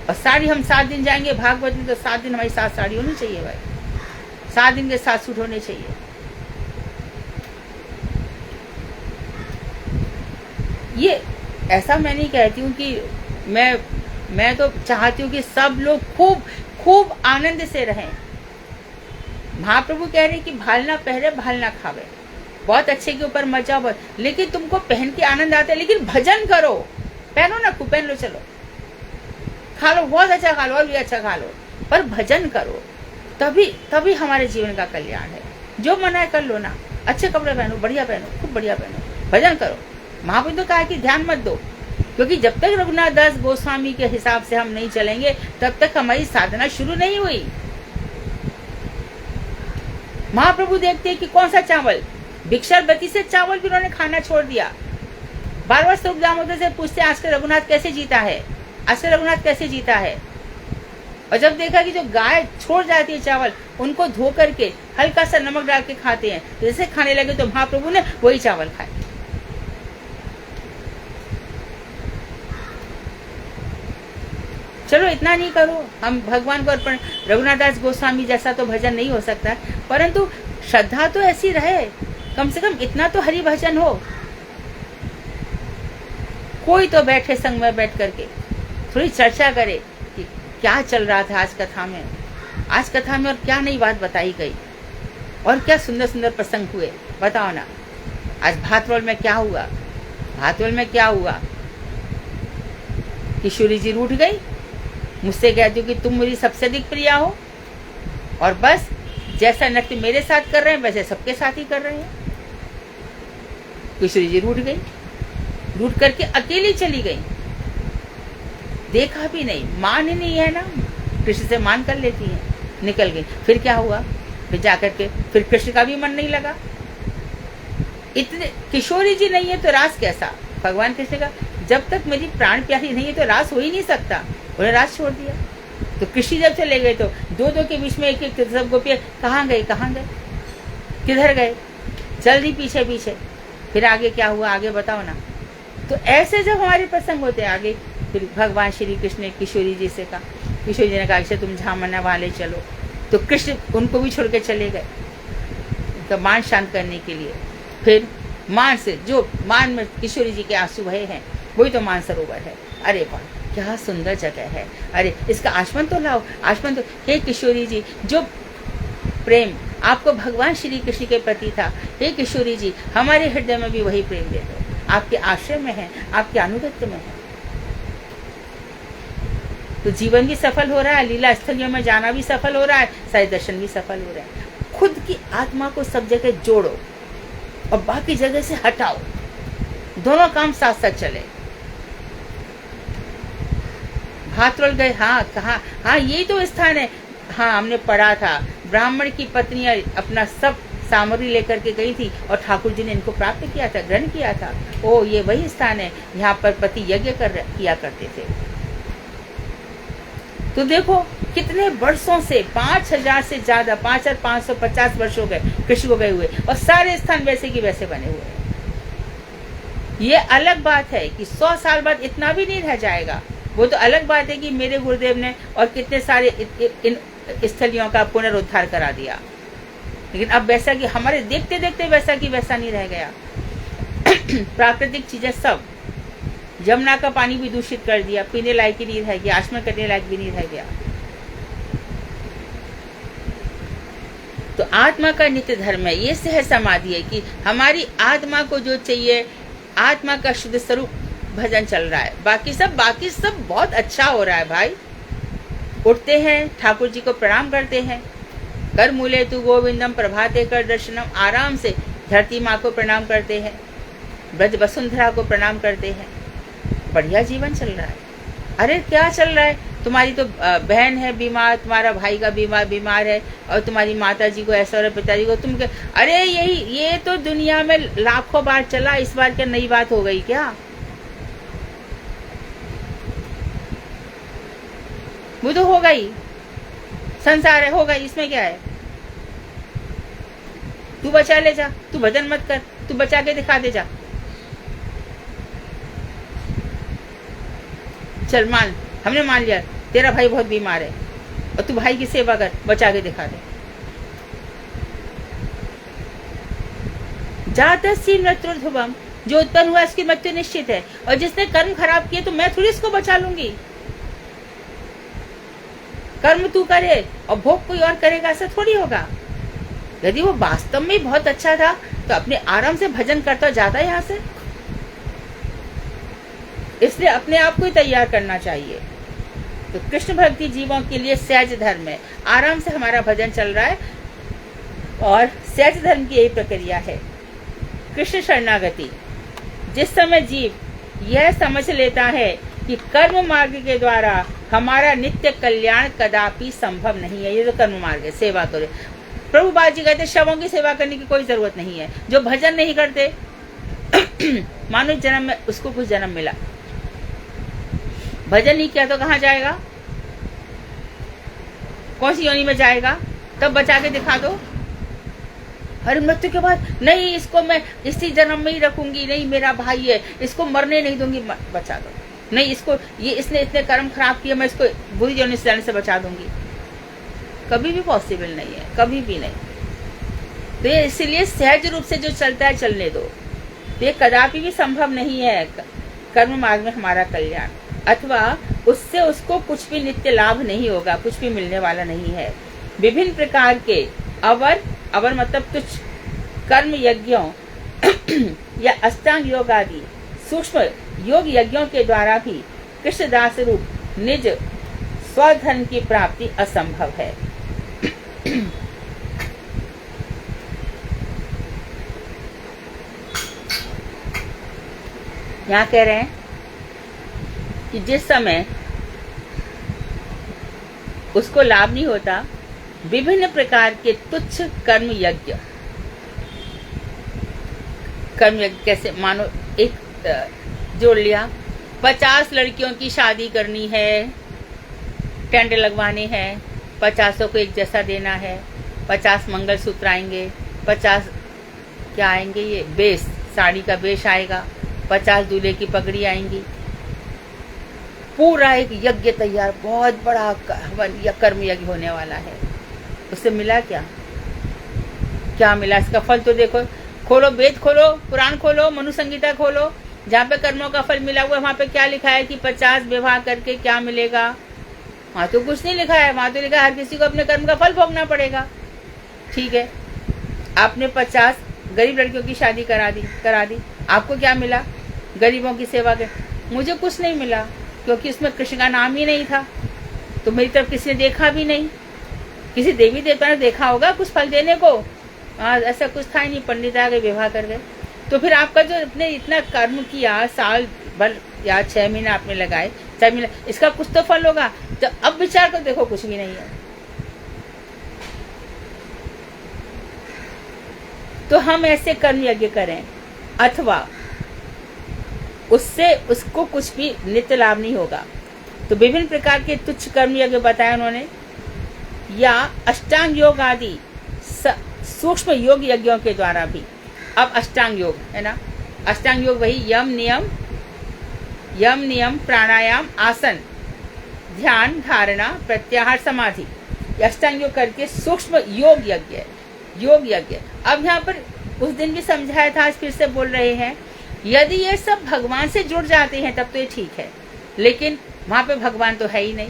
और साड़ी हम 7 दिन जाएंगे भागवत में, तो 7 दिन हमारी 7 साड़ी होनी चाहिए भाई, 7 दिन के 7 सूट होने चाहिए। ये ऐसा मैं नहीं कहती हूँ कि मैं तो चाहती हूँ कि सब लोग खूब खूब आनंद से रहें। महाप्रभु कह रहे कि भालना पहरे भालना खावे, बहुत अच्छे के ऊपर मजा बहुत, लेकिन तुमको पहन के आनंद आता है, लेकिन भजन करो। पहनो ना, खूब पहन लो, चलो खा लो, बहुत अच्छा खा लो और भी अच्छा खा लो, पर भजन करो, तभी हमारे जीवन का कल्याण है। जो मना है कर लो ना, अच्छे कपड़े पहनो, बढ़िया पहनो, खूब बढ़िया पहनो, भजन करो। महाप्रभु तो कहा कि ध्यान मत दो, क्योंकि जब तक रघुनाथ दास गोस्वामी के हिसाब से हम नहीं चलेंगे तब तक हमारी साधना शुरू नहीं हुई। महाप्रभु देखते हैं कि कौन सा चावल, भिक्षावृत्ति से चावल भी उन्होंने खाना छोड़ दिया। बार-बार स्वरूप दामोदर से पूछते आज के रघुनाथ कैसे जीता है, आज के रघुनाथ कैसे जीता है। और जब देखा कि जो गाय छोड़ जाती है चावल, उनको धो करके हल्का सा नमक डाल के खाते हैं, जैसे खाने लगे तो महाप्रभु ने वही चावल खाए। चलो इतना नहीं करो, हम भगवान को अर्पण, रघुनाथ दास गोस्वामी जैसा तो भजन नहीं हो सकता, परंतु श्रद्धा तो ऐसी रहे, कम से कम इतना तो हरि भजन हो। कोई तो बैठे संग में बैठ करके थोड़ी चर्चा करे कि क्या चल रहा था आज कथा में और क्या नई बात बताई गई और क्या सुंदर सुंदर प्रसंग हुए, बताओ ना। आज भातरोल में क्या हुआ, किशोरी जी रूठ गई, मुझसे कहती हूँ कि तुम मेरी सबसे अधिक प्रिया हो, और बस जैसा नृत्य मेरे साथ कर रहे हैं वैसे सबके साथ ही कर रहे हैं। किशोरी जी रूठ करके अकेली चली गई, देखा भी नहीं, मान ही नहीं है ना, कृष्ण से मान कर लेती है, निकल गई। फिर क्या हुआ, फिर जाकर के फिर कृष्ण का भी मन नहीं लगा। इतने किशोरी जी नहीं है तो रास कैसा, भगवान कृष्ण का जब तक मेरी प्राण प्यारी नहीं है तो रास हो ही नहीं सकता, उन्हें रास छोड़ दिया। तो कृष्ण जब चले गए तो दो के बीच में एक सब गोपियां कहाँ गए, किधर गए, जल्दी पीछे। फिर आगे क्या हुआ, आगे बताओ ना। तो ऐसे जब हमारे प्रसंग होते हैं आगे, फिर भगवान श्री कृष्ण ने किशोरी जी से कहा, किशोरी जी ने कहा कि तुम जहाँ मना वाले चलो, तो कृष्ण उनको भी छोड़ के चले गए उनका मान शांत करने के लिए। फिर मान से जो मान में किशोरी जी के आंसू बहे हैं वही तो मान सरोवर है। अरे वाह क्या सुंदर जगह है, अरे इसका आचमन तो लाओ, आचमन तो। हे किशोरी जी, जो प्रेम आपको भगवान श्री कृष्ण के प्रति था, हे किशोरी जी हमारे हृदय में भी वही प्रेम दे दो, आपके आश्रय में है, आपके अनुगत्य में है। तो जीवन भी सफल हो रहा है, लीला स्थलियों में जाना भी सफल हो रहा है, सारे दर्शन भी सफल हो रहे हैं। खुद की आत्मा को सब जगह जोड़ो और बाकी जगह से हटाओ, दोनों काम साथ साथ चले। भातरोल गए, हाँ कहा, हाँ यही तो स्थान है, हाँ हमने पढ़ा था, ब्राह्मण की पत्नियां अपना सब सामग्री लेकर के गई थी और ठाकुर जी ने इनको प्राप्त किया था, ग्रहण किया था। ओ ये वही स्थान है, यहाँ पर पति यज्ञ किया करते थे। तो देखो कितने वर्षों से, 5000 से ज्यादा, 5550 वर्ष हो गए कृष्ण को गए हुए, और सारे स्थान वैसे की वैसे बने हुए हैं। ये अलग बात है कि 100 साल बाद इतना भी नहीं रह जाएगा, वो तो अलग बात है कि मेरे गुरुदेव ने और कितने सारे इन स्थलियों का पुनरुद्धार करा दिया, लेकिन अब वैसा कि हमारे देखते देखते वैसा की वैसा नहीं रह गया। प्राकृतिक चीजें सब, यमुना का पानी भी दूषित कर दिया, पीने लायक ही नहीं रह गया, आचमन करने लायक भी नहीं रह गया। तो आत्मा का नित्य धर्म है, ये सहज समाधि है कि हमारी आत्मा को जो चाहिए, आत्मा का शुद्ध स्वरूप भजन चल रहा है। बाकी सब बहुत अच्छा हो रहा है भाई। उठते हैं, ठाकुर जी को प्रणाम करते हैं, कर मूले तू गोविंदम प्रभाते कर दर्शनम, आराम से धरती माँ को प्रणाम करते हैं, ब्रज वसुंधरा को प्रणाम करते हैं, बढ़िया जीवन चल रहा है। अरे क्या चल रहा है, तुम्हारी तो बहन है बीमार, तुम्हारा भाई का बीमार है, और तुम्हारी माता जी को ऐसा और पिताजी को तुम, अरे ये तो दुनिया में लाखों बार चला, इस बार क्या नई बात हो गई क्या? वो तो होगा ही, संसार है, होगा ही, इसमें क्या है। तू बचा ले जा, तू भजन मत कर, तू बचा के दिखा दे जा। चल मान, हमने मान लिया तेरा भाई बहुत बीमार है और तू भाई की सेवा कर, बचा के दिखा दे। जातस्य मृत्युर्ध्रुवम्, जो उत्पन्न हुआ इसकी मृत्यु निश्चित है, और जिसने कर्म खराब किए तो मैं थोड़ी इसको बचा लूंगी। कर्म तू करे और भोग कोई और करेगा, ऐसा थोड़ी होगा। यदि वो वास्तव में बहुत अच्छा था तो अपने आराम से भजन करता जाता यहाँ से। इसलिए अपने आप को ही तैयार करना चाहिए। तो कृष्ण भक्ति जीवों के लिए सहज धर्म है, आराम से हमारा भजन चल रहा है, और सहज धर्म की यही प्रक्रिया है। कृष्ण शरणागति, जिस समय जीव यह समझ लेता है कि कर्म मार्ग के द्वारा हमारा नित्य कल्याण कदापि संभव नहीं है। ये तो कर्म मार्ग है, सेवा करो। प्रभु बाजी कहते शवों की सेवा करने की कोई जरूरत नहीं है। जो भजन नहीं करते मानो जन्म में उसको कुछ जन्म मिला, भजन नहीं किया तो कहाँ जाएगा, कौन सी योनि में जाएगा, तब बचा के दिखा दो। अरे मृत्यु के बाद नहीं, इसको मैं इसी जन्म में ही रखूंगी, नहीं मेरा भाई है, इसको मरने नहीं दूंगी, बचा दो। नहीं, इसको ये इसने इतने कर्म खराब किए, मैं इसको बुरी योनि से जाने से बचा दूंगी। कभी भी पॉसिबल नहीं है, कभी भी नहीं। तो इसलिए सहज रूप से जो चलता है चलने दो। ये कदापि भी संभव नहीं है कर्म मार्ग में हमारा कल्याण, अथवा उससे उसको कुछ भी नित्य लाभ नहीं होगा, कुछ भी मिलने वाला नहीं है। विभिन्न प्रकार के अवर मतलब तुच्छ कर्म यज्ञों या अष्टांग योग आदि सूक्ष्म योग यज्ञों के द्वारा भी कृष्णदास रूप निज स्वधर्म की प्राप्ति असंभव है। यहाँ कह रहे हैं कि जिस समय उसको लाभ नहीं होता, विभिन्न प्रकार के तुच्छ कर्म यज्ञ कैसे, मानो एक जोड़ लिया, 50 लड़कियों की शादी करनी है, टेंट लगवाने हैं, 50 को एक जैसा देना है, 50 मंगलसूत्र आएंगे, 50 क्या आएंगे, ये बेस, साड़ी का बेस आएगा, 50 दूल्हे की पगड़ी आएंगी, पूरा एक यज्ञ तैयार, बहुत बड़ा कर्म यज्ञ होने वाला है। उससे मिला क्या, क्या मिला? इसका फल तो देखो, खोलो वेद खोलो, पुराण खोलो, मनु संहिता खोलो, जहाँ पे कर्मों का फल मिला हुआ है वहाँ पे क्या लिखा है कि 50 विवाह करके क्या मिलेगा? वहाँ तो कुछ नहीं लिखा है। वहाँ तो लिखा है हर किसी को अपने कर्म का फल भोगना पड़ेगा। ठीक है, आपने 50 गरीब लड़कियों की शादी करा दी, आपको क्या मिला? गरीबों की सेवा के। मुझे कुछ नहीं मिला, क्योंकि उसमें कृष्ण का नाम ही नहीं था, तो मेरी तरफ किसी ने देखा भी नहीं। किसी देवी देवता ने देखा होगा कुछ फल देने को? ऐसा कुछ था ही नहीं। पंडित आ गए, विवाह कर गए। तो फिर आपका जो अपने इतना कर्म किया, साल भर या 6 महीने आपने लगाए, 4 महीने, इसका कुछ तो फल होगा। तो अब विचार कर देखो, कुछ भी नहीं है। तो हम ऐसे कर्म यज्ञ करें, अथवा उससे उसको कुछ भी नित्य लाभ नहीं होगा। तो विभिन्न प्रकार के तुच्छ कर्म यज्ञ बताए उन्होंने, या अष्टांग योग आदि सूक्ष्म योग यज्ञों के द्वारा भी। अब अष्टांग योग है ना, अष्टांग योग वही यम नियम प्राणायाम आसन ध्यान धारणा प्रत्याहार समाधि, अष्टांग योग करके सूक्ष्म योग यज्ञ। अब यहाँ पर उस दिन भी समझाया था, आज फिर से बोल रहे हैं, यदि ये सब भगवान से जुड़ जाते हैं तब तो ये ठीक है, लेकिन वहाँ पे भगवान तो है ही नहीं,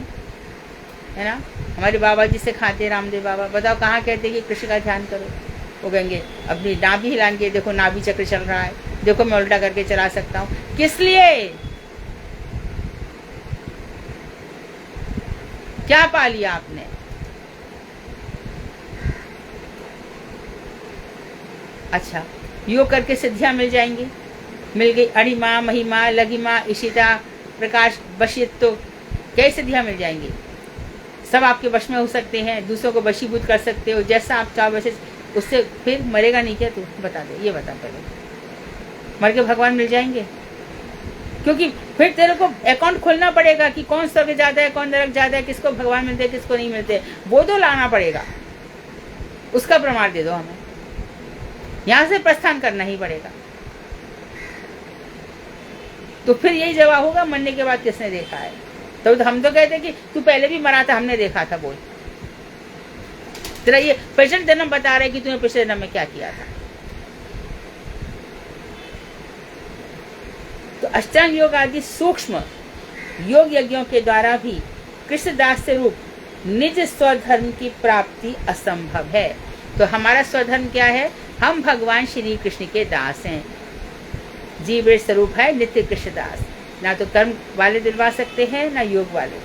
है ना। हमारे बाबा जी से खाते रामदेव बाबा, बताओ कहाँ कहते कि कृष्ण का ध्यान करो? वो कहेंगे अपनी नाभि हिलान के देखो, नाभि चक्र चल रहा है, देखो मैं उल्टा करके चला सकता हूँ। किस लिए? क्या पा लिया आपने? अच्छा, योग करके सिद्धियां मिल जाएंगी, मिल गई अणिमा महिमा लघिमा इशिता प्रकाश वशियत, तो कई सिद्धियां मिल जाएंगी। सब आपके वश में हो सकते हैं, दूसरों को वशीभूत कर सकते हो, जैसा आप चाहो वैसे। उससे फिर मरेगा नहीं क्या तू? बता दे, ये बता पहले। मर के भगवान मिल जाएंगे? क्योंकि फिर तेरे को अकाउंट खोलना पड़ेगा कि कौन स्वर्ग जाता है, कौन नरक जाता है, किसको भगवान मिलते हैं, किसको नहीं मिलते, वो तो लाना पड़ेगा। उसका प्रमाण दे दो हमें, यहां से प्रस्थान करना ही पड़ेगा। तो फिर यही जवाब होगा, मरने के बाद किसने देखा है। तो हम तो कहते हैं कि तू पहले भी मरा था, हमने देखा था, बोल तेरा ये प्रेजेंट जन्म बता रहे कि तूने पिछले जन्म में क्या किया था। तो अष्टांग योग आदि सूक्ष्म योग यज्ञों के द्वारा भी कृष्णदास से रूप निज स्वधर्म की प्राप्ति असंभव है। तो हमारा स्वधर्म क्या है? हम भगवान श्री कृष्ण के दास हैं। जीव स्वरूप है नित्य कृष्णदास। ना तो कर्म वाले दिलवा सकते हैं, ना योग वाले।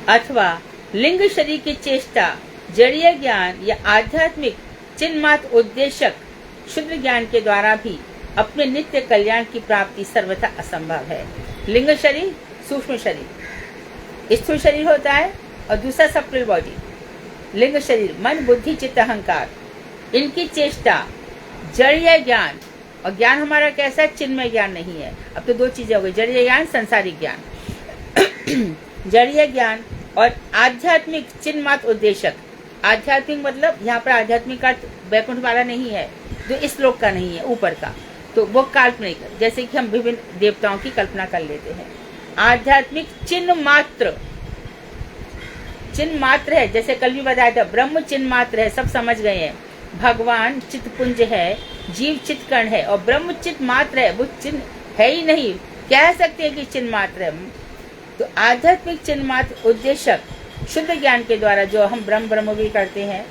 अथवा लिंग शरीर की चेष्टा, जड़ीय ज्ञान या आध्यात्मिक चिन्मात्र उद्देश्यक शुद्ध ज्ञान के द्वारा भी अपने नित्य कल्याण की प्राप्ति सर्वथा असंभव है। लिंग शरीर, सूक्ष्म शरीर, स्थूल शरीर होता है, और दूसरा सप्रेल बॉडी। लिंग शरीर मन, बुद्धि, चित्त, अहंकार, इनकी चेष्टा, जड़ीय ज्ञान, और ज्ञान हमारा कैसा है? चिन्मय ज्ञान नहीं है। अब तो दो चीजें हो गई, जड़ीय ज्ञान, सांसारिक ज्ञान। जड़ीय ज्ञान और आध्यात्मिक चिन्मात्र उद्देश्यक। आध्यात्मिक मतलब यहाँ पर आध्यात्मिक अर्थ वैकुंठ वाला नहीं है, जो इस लोक का नहीं है, ऊपर का, तो वो काल्पनिक, जैसे कि हम विभिन्न देवताओं की कल्पना कर लेते हैं। आध्यात्मिक चिन्ह मात्र, चिन्ह मात्र है, जैसे कल भी बताया था, ब्रह्म चिन्ह मात्र है, सब समझ गए हैं। भगवान चित्तपुंज है, जीव चित्तकण है, और ब्रह्म चित्त मात्र है, वो चिन्ह है ही नहीं, कह सकते हैं कि चिन्ह मात्र है। तो आध्यात्मिक चिन्ह मात्र उद्देश्यक शुद्ध ज्ञान के द्वारा जो हम ब्रह्म ब्रह्म भी करते हैं।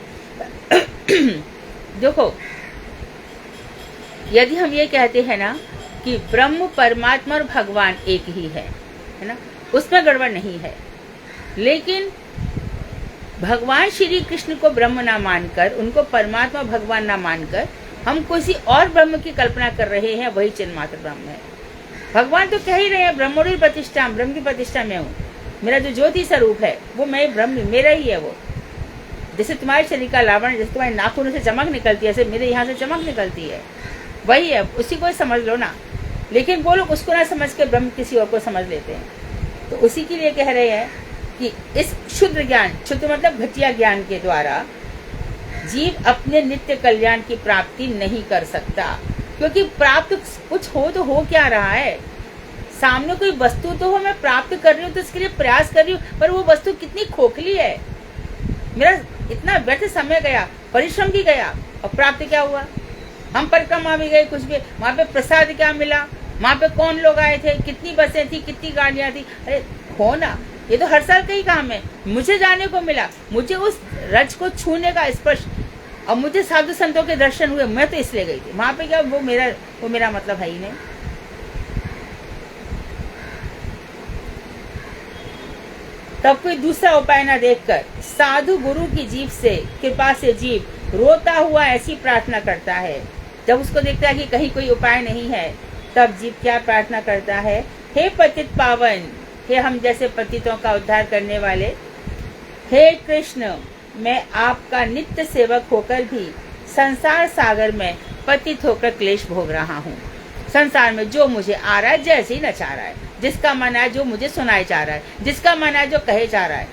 देखो, यदि हम ये कहते हैं ना कि ब्रह्म, परमात्मा और भगवान एक ही है ना, उसमें गड़बड़ नहीं है। लेकिन भगवान श्री कृष्ण को ब्रह्म ना मानकर, उनको परमात्मा भगवान ना मानकर, हम किसी और ब्रह्म की कल्पना कर रहे हैं, वही चिन्ह मात्र ब्रह्म है। भगवान तो कह ही रहे हैं, ब्रह्मोरी प्रतिष्ठा, ब्रह्म की प्रतिष्ठा में हूँ, मेरा जो ज्योति स्वरूप है वो मैं ब्रह्म, मेरा ही है वो। जैसे तुम्हारे शरीर का लावण, जैसे तुम्हारे नाखूनों से चमक निकलती है, ऐसे मेरे यहाँ से चमक निकलती है, वही है, उसी को समझ लो ना। लेकिन वो लोग उसको ना समझ के ब्रह्म किसी और को समझ लेते हैं। तो उसी के लिए कह रहे हैं कि इस शुद्ध ज्ञान, शुद्ध मतलब घटिया ज्ञान के द्वारा जीव अपने नित्य कल्याण की प्राप्ति नहीं कर सकता। क्योंकि प्राप्त कुछ हो तो हो क्या रहा है? सामने कोई वस्तु तो हो, मैं प्राप्त कर रही हूँ तो इसके लिए प्रयास कर रही हूँ, पर वो वस्तु कितनी खोखली है। मेरा इतना व्यर्थ समय गया, परिश्रम भी गया, और प्राप्त क्या हुआ? हम परिक्रमा भी गए, कुछ भी, वहाँ पे प्रसाद क्या मिला, वहाँ पे कौन लोग आए थे, कितनी बसें थी, कितनी गाड़ियाँ थी, अरे हो ना, ये तो हर साल का ही काम है। मुझे जाने को मिला, मुझे उस रज को छूने का स्पर्श, और मुझे साधु संतों के दर्शन हुए, मैं तो इसलिए गई थी। वहाँ पे क्या, वो मेरा मतलब है ही नहीं। तब कोई दूसरा उपाय न देखकर साधु गुरु की जीभ से, कृपा से जीव रोता हुआ ऐसी प्रार्थना करता है। जब उसको देखता है कि कहीं कोई उपाय नहीं है, तब जीव क्या प्रार्थना करता है? हे पतित पावन, हे हम जैसे पतितों का उद्धार करने वाले, हे कृष्ण, मैं आपका नित्य सेवक होकर भी संसार सागर में पतित होकर क्लेश भोग रहा हूँ। संसार में जो मुझे आ रहा है, जैसे ही नचा रहा है, जिसका मन है, जो मुझे सुनाए जा रहा है, जिसका मन है, जो कहे जा रहा है,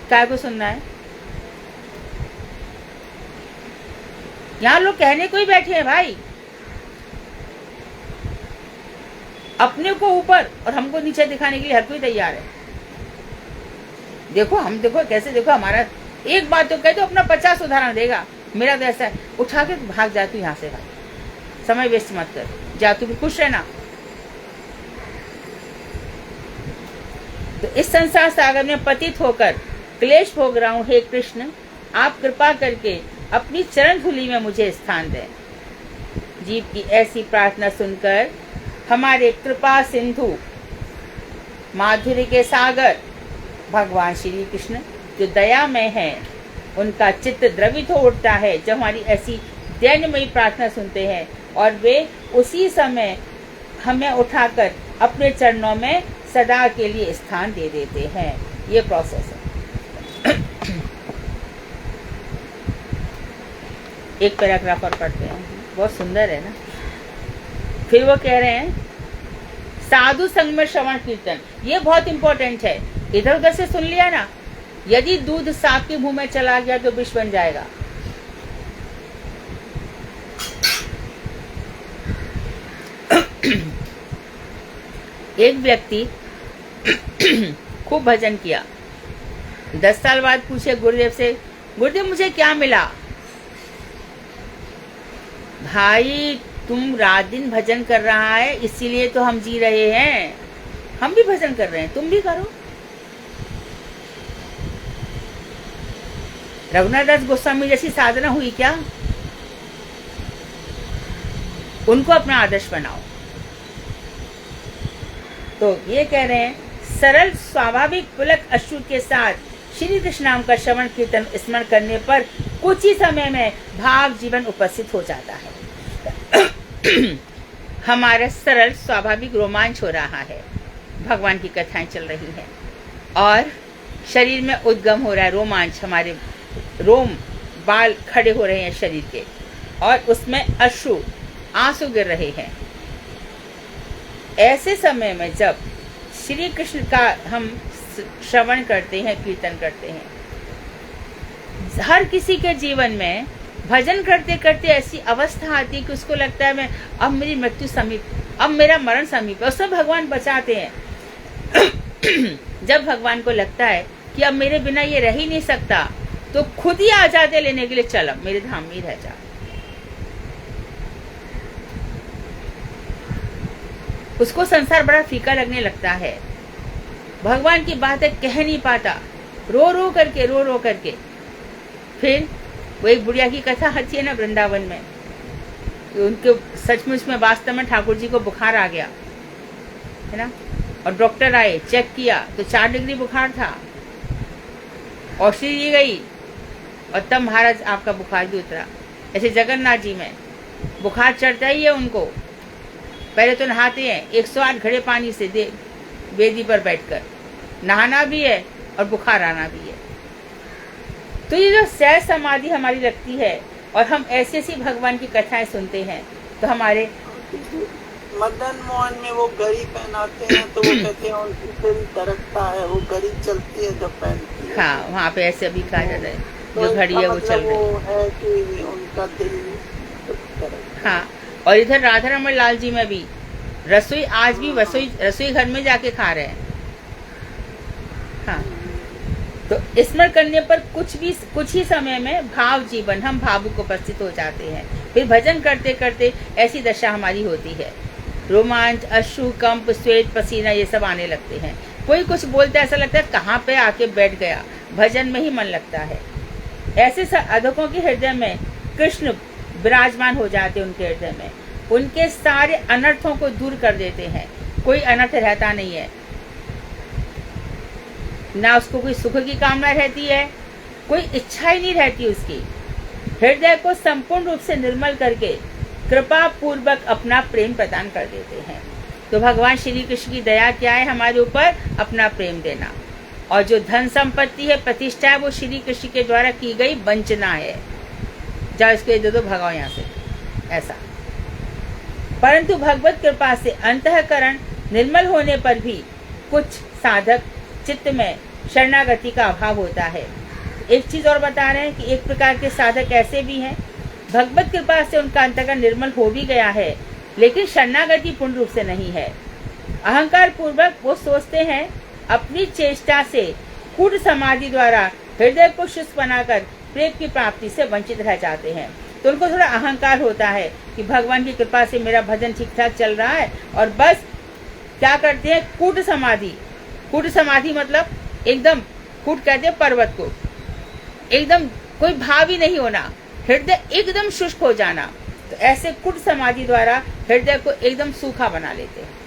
क्या को सुनना है? यहाँ लोग कहने को ही बैठे हैं भाई, अपने को ऊपर और हमको नीचे दिखाने के लिए हर कोई तैयार है। देखो हम, देखो कैसे, देखो हमारा एक बात तो कह दो, अपना 50 उदाहरण देगा। मेरा तो ऐसा है, उठा के भाग जा तू यहाँ से भाई, समय वेस्ट मत कर, जा तू भी खुश रहना। तो इस संसार सागर में पतित होकर क्लेश भोग रहा हूँ। हे कृष्ण, आप कृपा करके अपनी चरण धूलि में मुझे स्थान दें। जीव की ऐसी प्रार्थना सुनकर हमारे कृपा सिंधु, माधुर्य के सागर भगवान श्री कृष्ण जो दयामय है, उनका चित्त द्रवित हो उठता है जब हमारी ऐसी दैन्यमयी प्रार्थना सुनते हैं, और वे उसी समय हमें उठाकर अपने चरणों में सदा के लिए स्थान दे देते हैं। ये प्रोसेस है। एक पैराग्राफ और पढ़ते हैं, बहुत सुंदर है ना। फिर वो कह रहे हैं साधु संग में श्रवण कीर्तन, ये बहुत इंपॉर्टेंट है। इधर उधर से सुन लिया ना, यदि दूध सांप के मुंह में चला गया तो विष बन जाएगा। एक व्यक्ति खूब भजन किया, 10 साल बाद पूछे गुरुदेव से, गुरुदेव मुझे क्या मिला? भाई तुम रात दिन भजन कर रहा है, इसीलिए तो हम जी रहे हैं, हम भी भजन कर रहे हैं, तुम भी करो। रघुनाथ दास गोस्वामी जैसी साधना हुई क्या? उनको अपना आदर्श बनाओ। तो ये कह रहे हैं सरल स्वाभाविक पुलक अश्रु के साथ श्री कृष्ण नाम का श्रवण कीर्तन स्मरण करने पर कुछ ही समय में भाव जीवन उपस्थित हो जाता है। हमारा सरल स्वाभाविक रोमांच हो रहा है, भगवान की कथाएं चल रही हैं और शरीर में उद्गम हो रहा है रोमांच, हमारे रोम बाल खड़े हो रहे हैं शरीर के और उसमें अश्रु आंसू गिर रहे हैं। ऐसे समय में जब श्री कृष्ण का हम श्रवण करते हैं, कीर्तन करते हैं, हर किसी के जीवन में भजन करते करते ऐसी अवस्था आती है कि उसको लगता है मैं अब मेरी मृत्यु समीप, अब मेरा मरण समीप है। उसमें भगवान बचाते हैं। जब भगवान को लगता है कि अब मेरे बिना ये रह ही नहीं सकता, तो खुद ही आ जाते लेने के लिए, चल अब मेरे धाम में रह जा। उसको संसार बड़ा फीका लगने लगता है, भगवान की बातें कह नहीं पाता, रो रो करके। फिर वो एक बुढ़िया की कथा आती है ना वृंदावन में, उनके सचमुच में वास्तव में ठाकुर जी को बुखार आ गया है ना, और डॉक्टर आए, चेक किया तो 4 डिग्री बुखार था, औषधि दी गई और तब महाराज आपका बुखार भी उतरा। ऐसे जगन्नाथ जी में बुखार चढ़ता ही है उनको, पहले तो नहाते हैं 108 घड़े पानी से वेदी पर बैठकर, नहाना भी है और बुखार आना भी है। तो ये जो सहज समाधि हमारी लगती है और हम ऐसी ऐसी भगवान की कथाएं सुनते हैं, तो हमारे मदन मोहन में वो घड़ी पहनाते हैं, तो वो कहते हैं उनकी दिल धड़कता है, वो घड़ी चलती है जब पहनती है। हाँ, वहाँ पे ऐसे अभी कहा जाता है, तो जो घड़ी है वो चल रही वो है कि उनका दिल धड़कता। हाँ, और इधर राधा रमन लाल जी में भी रसोई, आज भी रसोई घर में जाके खा रहे हैं। हाँ, तो स्मरण करने पर कुछ ही समय में भाव जीवन, हम भावुक उपस्थित हो जाते हैं। फिर भजन करते करते ऐसी दशा हमारी होती है, रोमांच, अश्रु, कंप, श्वेत, पसीना ये सब आने लगते हैं। कोई कुछ बोलता है, ऐसा लगता है कहाँ पे आके बैठ गया, भजन में ही मन लगता है। ऐसे साधकों के हृदय में कृष्ण विराजमान हो जाते हैं, उनके हृदय में उनके सारे अनर्थों को दूर कर देते हैं। कोई अनर्थ रहता नहीं है, ना उसको कोई सुख की कामना रहती है, कोई इच्छा ही नहीं रहती उसकी। हृदय को संपूर्ण रूप से निर्मल करके कृपा पूर्वक अपना प्रेम प्रदान कर देते हैं। तो भगवान श्री कृष्ण की दया क्या है हमारे ऊपर? अपना प्रेम देना। और जो धन संपत्ति है, प्रतिष्ठा है, वो श्री कृष्ण के द्वारा की गई वंचना है। जाओ इसको दे दो, भगाओ यहाँ से, ऐसा। परंतु भगवत कृपा से अंतःकरण निर्मल होने पर भी कुछ साधक चित्त में शरणागति का अभाव होता है। एक चीज और बता रहे हैं कि एक प्रकार के साधक ऐसे भी हैं, भगवत कृपा से उनका अंतःकरण निर्मल हो भी गया है, लेकिन शरणागति पूर्ण रूप से नहीं है। अहंकार पूर्वक वो सोचते हैं अपनी चेष्टा से कूट समाधि द्वारा हृदय को शुष्क बनाकर प्रेम की प्राप्ति से वंचित रह जाते हैं। तो उनको थोड़ा अहंकार होता है कि भगवान की कृपा से मेरा भजन ठीक ठाक चल रहा है, और बस क्या करते हैं, कूट समाधि। कूट समाधि मतलब एकदम, कूट कहते हैं पर्वत को, एकदम कोई भाव ही नहीं होना, हृदय एकदम शुष्क हो जाना। तो ऐसे कूट समाधि द्वारा हृदय को एकदम सूखा बना लेते हैं।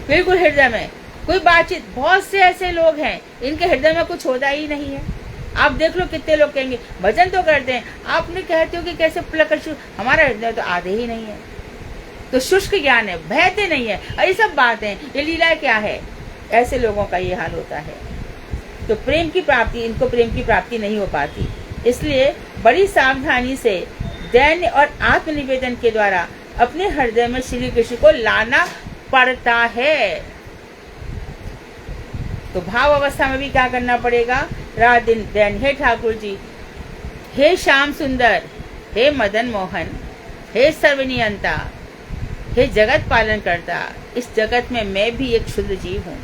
बिल्कुल हृदय में कोई बातचीत, बहुत से ऐसे लोग हैं इनके हृदय में कुछ होता ही नहीं है। आप देख लो कितने लोग कहेंगे भजन तो करते हैं, आप नहीं कहते हो कि कैसे पुलक, हमारा हृदय तो आधे ही नहीं है, तो शुष्क ज्ञान है, बहते नहीं है, और ये सब बातें, ये लीला क्या है। ऐसे लोगों का ये हाल होता है। तो प्रेम की प्राप्ति, इनको प्रेम की प्राप्ति नहीं हो पाती। इसलिए बड़ी सावधानी से दैन्य और आत्मनिवेदन के द्वारा अपने हृदय में श्री कृष्ण को लाना पड़ता है। तो भाव अवस्था में भी क्या करना पड़ेगा? रात दिन दैन, हे ठाकुर जी, हे श्याम सुंदर, हे मदन मोहन, हे सर्वनियंता, हे जगत पालन करता, इस जगत में मैं भी एक क्षुद्र जीव हूँ,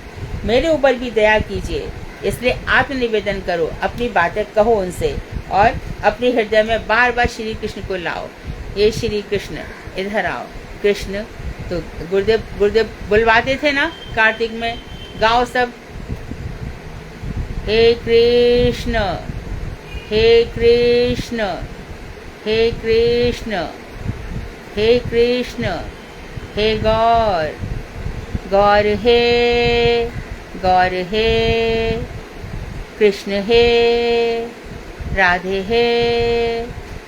मेरे ऊपर भी दया कीजिए। इसलिए आत्मनिवेदन करो, अपनी बातें कहो उनसे और अपने हृदय में बार बार श्री कृष्ण को लाओ। ये श्री कृष्ण इधर आओ, कृष्ण। तो गुरुदेव बुलवाते थे ना कार्तिक में, गाओ सब, हे कृष्ण, हे कृष्ण, हे कृष्ण, हे कृष्ण, हे गौर, गौर हे, गौर हे, कृष्ण हे, राधे हे,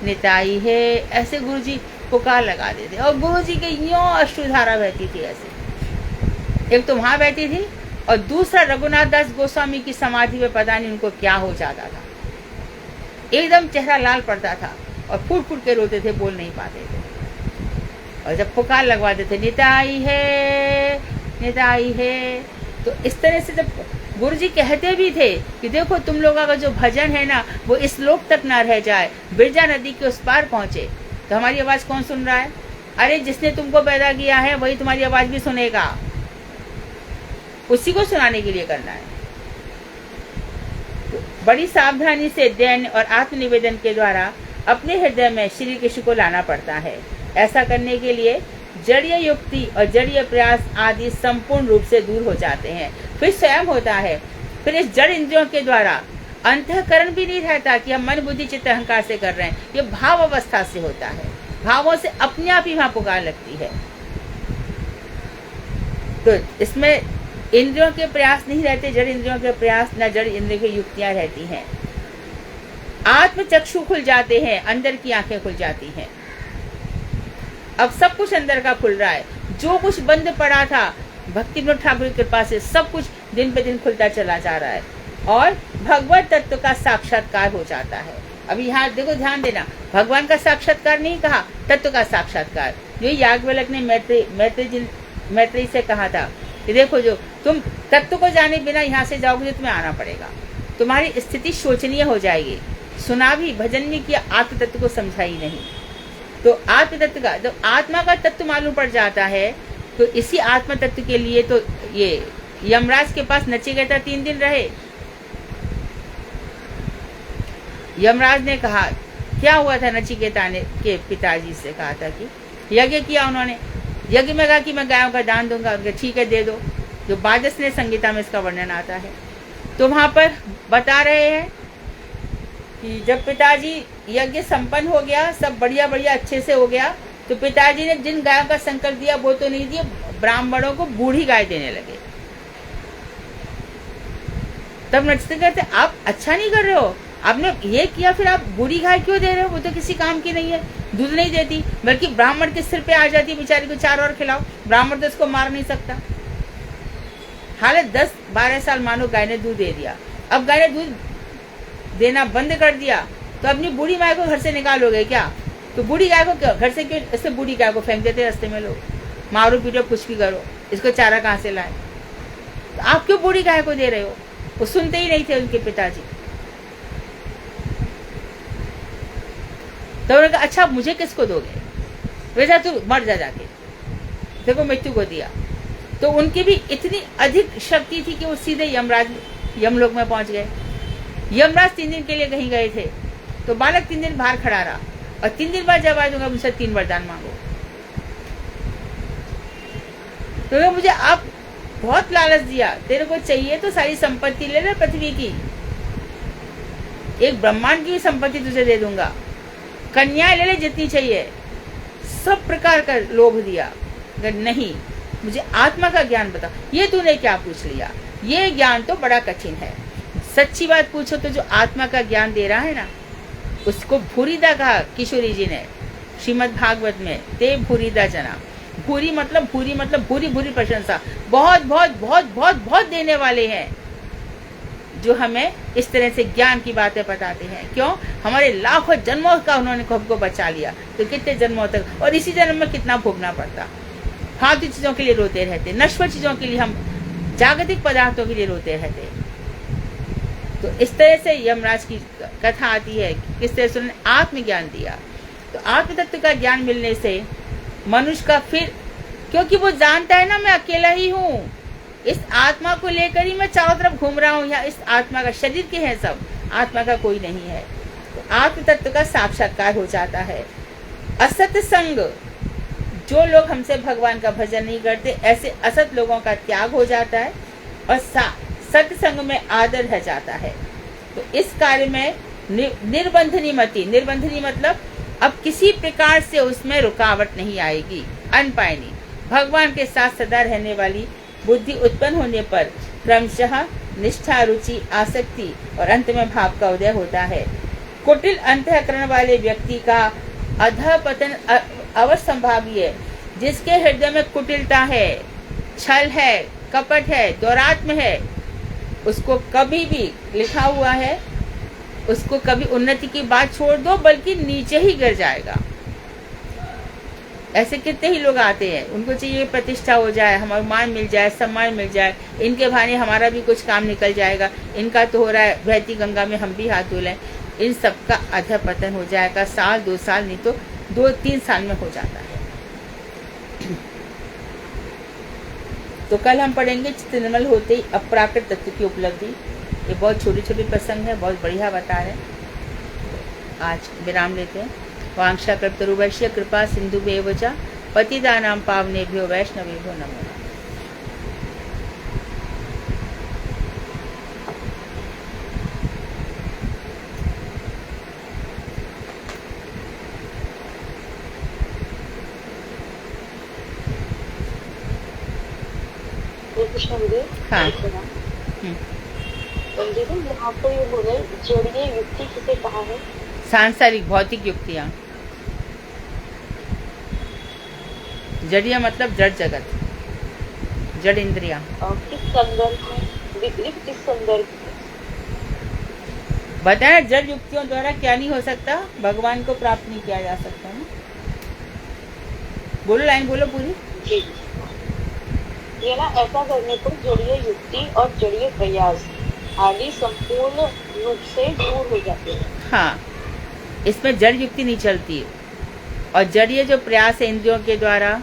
निताई है। ऐसे गुरुजी पुकार लगा देते और गुरुजी के यूं अश्रुधारा बहती थी। ऐसे एक तो वहां बहती थी और दूसरा रघुनाथ दास गोस्वामी की समाधि में पता नहीं उनको क्या हो जाता था, एकदम चेहरा लाल पड़ता था और फूट फूट के रोते थे, बोल नहीं पाते थे। और जब पुकार लगवाते थे निताई है, निताई है, तो इस तरह से जब गुरुजी कहते भी थे कि देखो तुम लोगों का जो भजन है ना वो इस लोक तक ना रह जाए, बिरजा नदी के उस पार पहुंचे। तो हमारी आवाज कौन सुन रहा है? अरे जिसने तुमको पैदा किया है वही तुम्हारी आवाज भी सुनेगा, उसी को सुनाने के लिए करना है। तो बड़ी सावधानी से दैन्य और आत्मनिवेदन के द्वारा अपने हृदय में श्री कृष्ण को लाना पड़ता है। ऐसा करने के लिए जड़ीय युक्ति और जड़ीय प्रयास आदि संपूर्ण रूप से दूर हो जाते हैं। फिर स्वयं होता है, फिर इस जड़ इंद्रियों के द्वारा अंतःकरण भी नहीं रहता कि हम मन बुद्धि चित्त अहंकार से कर रहे हैं, ये भाव अवस्था से होता है। भावों से अपने आप ही वहां पुकार लगती है। तो इसमें इंद्रियों के प्रयास नहीं रहते, जड़ इंद्रियों के प्रयास न जड़ इंद्रियों की युक्तियां रहती हैं। आत्म चक्षु खुल जाते हैं, अंदर की आंखें खुल जाती हैं। अब सब कुछ अंदर का खुल रहा है, जो कुछ बंद पड़ा था भक्ति विनोद ठाकुर की कृपा से सब कुछ दिन पे दिन खुलता चला जा रहा है और भगवत तत्व का साक्षात्कार हो जाता है। अभी यहाँ देखो ध्यान देना, भगवान का साक्षात्कार नहीं कहा, तत्व का साक्षात्कार। जो याज्ञवल्क्य ने मैत्रेयी से कहा था कि देखो जो तुम तत्व को जाने बिना यहाँ से जाओगे तो तुम्हें आना पड़ेगा, तुम्हारी स्थिति शोचनीय हो जाएगी। सुना भी, भजन भी किया, आत्म तत्व को समझा ही नहीं। तो आत्म तत्व का जब आत्मा का तत्व मालूम पड़ जाता है तो इसी आत्म तत्व के लिए तो ये यमराज के पास नचिकेता 3 दिन रहे। यमराज ने कहा क्या हुआ था, नचिकेता ने के पिताजी से कहा था कि यज्ञ किया उन्होंने, यज्ञ में कहा कि मैं गायों का दान दूंगा। उनके ठीक है दे दो, जो बाजस्नेय संहिता में इसका वर्णन आता है। तो वहां पर बता रहे हैं कि जब पिताजी यज्ञ संपन्न हो गया, सब बढ़िया बढ़िया अच्छे से हो गया, तो पिताजी ने जिन गायों का संकल्प दिया वो तो नहीं दिए, ब्राह्मणों को बूढ़ी गाय देने लगे। तब नचते कहते आप अच्छा नहीं कर रहे हो, आपने ये किया फिर आप बूढ़ी गाय क्यों दे रहे हो, वो तो किसी काम की नहीं है, दूध नहीं देती, बल्कि ब्राह्मण के सिर पे आ जाती है, बेचारी को 4 और खिलाओ, ब्राह्मण तो इसको मार नहीं सकता। हालांकि 10-12 साल मानो गाय ने दूध दे दिया, अब गाय ने दूध देना बंद कर दिया तो अपनी बूढ़ी गाय को घर से निकालोगे क्या? तो बूढ़ी गाय को घर से क्यों, इससे बूढ़ी गाय को फेंक देते रास्ते में लोग, मारो पीटो कुछ भी करो, इसको चारा कहाँ से लाए? तो आप क्यों बूढ़ी गाय को दे रहे हो? वो सुनते ही नहीं थे उनके पिताजी। तो उन्होंने कहा अच्छा मुझे किसको दोगे, वैसा तू मर जा जाके, देखो मृत्यु को दिया। तो उनकी भी इतनी अधिक शक्ति थी कि वो सीधे यमलोक में पहुंच गए। यमराज 3 दिन के लिए कहीं गए थे, तो बालक 3 दिन बाहर खड़ा रहा और 3 दिन बाद जब आ जाऊंगा मुझसे 3 वरदान मांगो। तो मुझे आप बहुत लालच दिया, तेरे को चाहिए तो सारी संपत्ति ले ले पृथ्वी की, एक ब्रह्मांड की भी संपत्ति तुझे दे दूंगा, कन्याएं ले ले जितनी चाहिए, सब प्रकार का लोभ दिया। अगर नहीं मुझे आत्मा का ज्ञान बता, ये तूने क्या पूछ लिया, ये ज्ञान तो बड़ा कठिन है। सच्ची बात पूछो तो जो आत्मा का ज्ञान दे रहा है ना, उसको भूरिदा कहा किशोरी जी ने श्रीमद् भागवत में, ते भूरिदा जना। भूरी मतलब भूरी भूरी प्रशंसा, बहुत बहुत बहुत बहुत बहुत देने वाले हैं। जो हमें इस तरह से ज्ञान की बातें बताते हैं। क्यों? हमारे लाखों जन्मों का उन्होंने हमको बचा लिया, तो कितने जन्मों तक, और इसी जन्म में कितना भोगना पड़ता। फालतू चीजों के लिए रोते रहते, नश्वर चीजों के लिए, हम जागतिक पदार्थों के लिए रोते रहते। तो इस तरह से यमराज की कथा आती है, किस तरह से उन्होंने आत्मज्ञान दिया। तो आत्म तत्व का ज्ञान मिलने से मनुष्य का फिर, क्योंकि वो जानता है ना मैं अकेला ही हूँ, इस आत्मा को लेकर ही मैं चारों तरफ घूम रहा हूँ, या इस आत्मा का शरीर के हैं सब, आत्मा का कोई नहीं है। तो आत्म तत्व का साक्षात्कार हो जाता है। असत संग, जो लोग हमसे भगवान का भजन नहीं करते, ऐसे असत लोगों का त्याग हो जाता है और सत्संग में आदर रह जाता है। तो इस कार्य में निर्बंधनी मति, निर्बंधनी मतलब अब किसी प्रकार से उसमें रुकावट नहीं आएगी। अनपायनी, भगवान के साथ सदा रहने वाली बुद्धि उत्पन्न होने पर क्रमशः निष्ठा, रुचि, आसक्ति और अंत में भाव का उदय होता है। कुटिल अंतःकरण वाले व्यक्ति का अधःपतन अवश्यंभावी है। जिसके हृदय में कुटिलता है, छल है, कपट है, दुरात्म है, उसको कभी भी, लिखा हुआ है, उसको कभी उन्नति की बात छोड़ दो, बल्कि नीचे ही गिर जाएगा। ऐसे कितने ही लोग आते हैं, उनको चाहिए प्रतिष्ठा हो जाए, हमारा मान मिल जाए, सम्मान मिल जाए, इनके बहाने हमारा भी कुछ काम निकल जाएगा, इनका तो हो रहा है, बहती गंगा में हम भी हाथ धो लें। इन सब का अधःपतन हो जाएगा, साल 2 साल नहीं तो 2-3 साल में हो जाता है। तो कल हम पढ़ेंगे चित्त निर्मल होते ही अपराकृत तत्व की उपलब्धि। ये बहुत छोटे छोटे प्रसंग है, बहुत बढ़िया बता रहे। आज विराम लेते हैं। वांछा कल्पतरुभ्यश्च कृपा सिंधुभ्येव च पतितानां पावनेभ्यो वैष्णवेभ्यो नमो नमः। हाँ। दीदी यहाँ पर ये बोले जड़ीय युक्ति किसे कहा है? सांसारिक भौतिक युक्तियाँ। जड़ीय मतलब जड़ जगत, जड़ इंद्रियाँ। किस संदर्भ में, विपरीत किस संदर्भ में? बताया, जड़ युक्तियों द्वारा क्या नहीं हो सकता, भगवान को प्राप्त नहीं किया जा सकता ना। बोलो, लाइन बोलो पूरी। जी, ये ना ऐसा करने पर जड़ीय युक्ति और जड़ीय प्रयास आदि संपूर्ण रूप से दूर हो जाते हैं। हाँ, इसमें जड़ युक्ति नहीं चलती है। और जड़ीय जो प्रयास है इंद्रियों के द्वारा,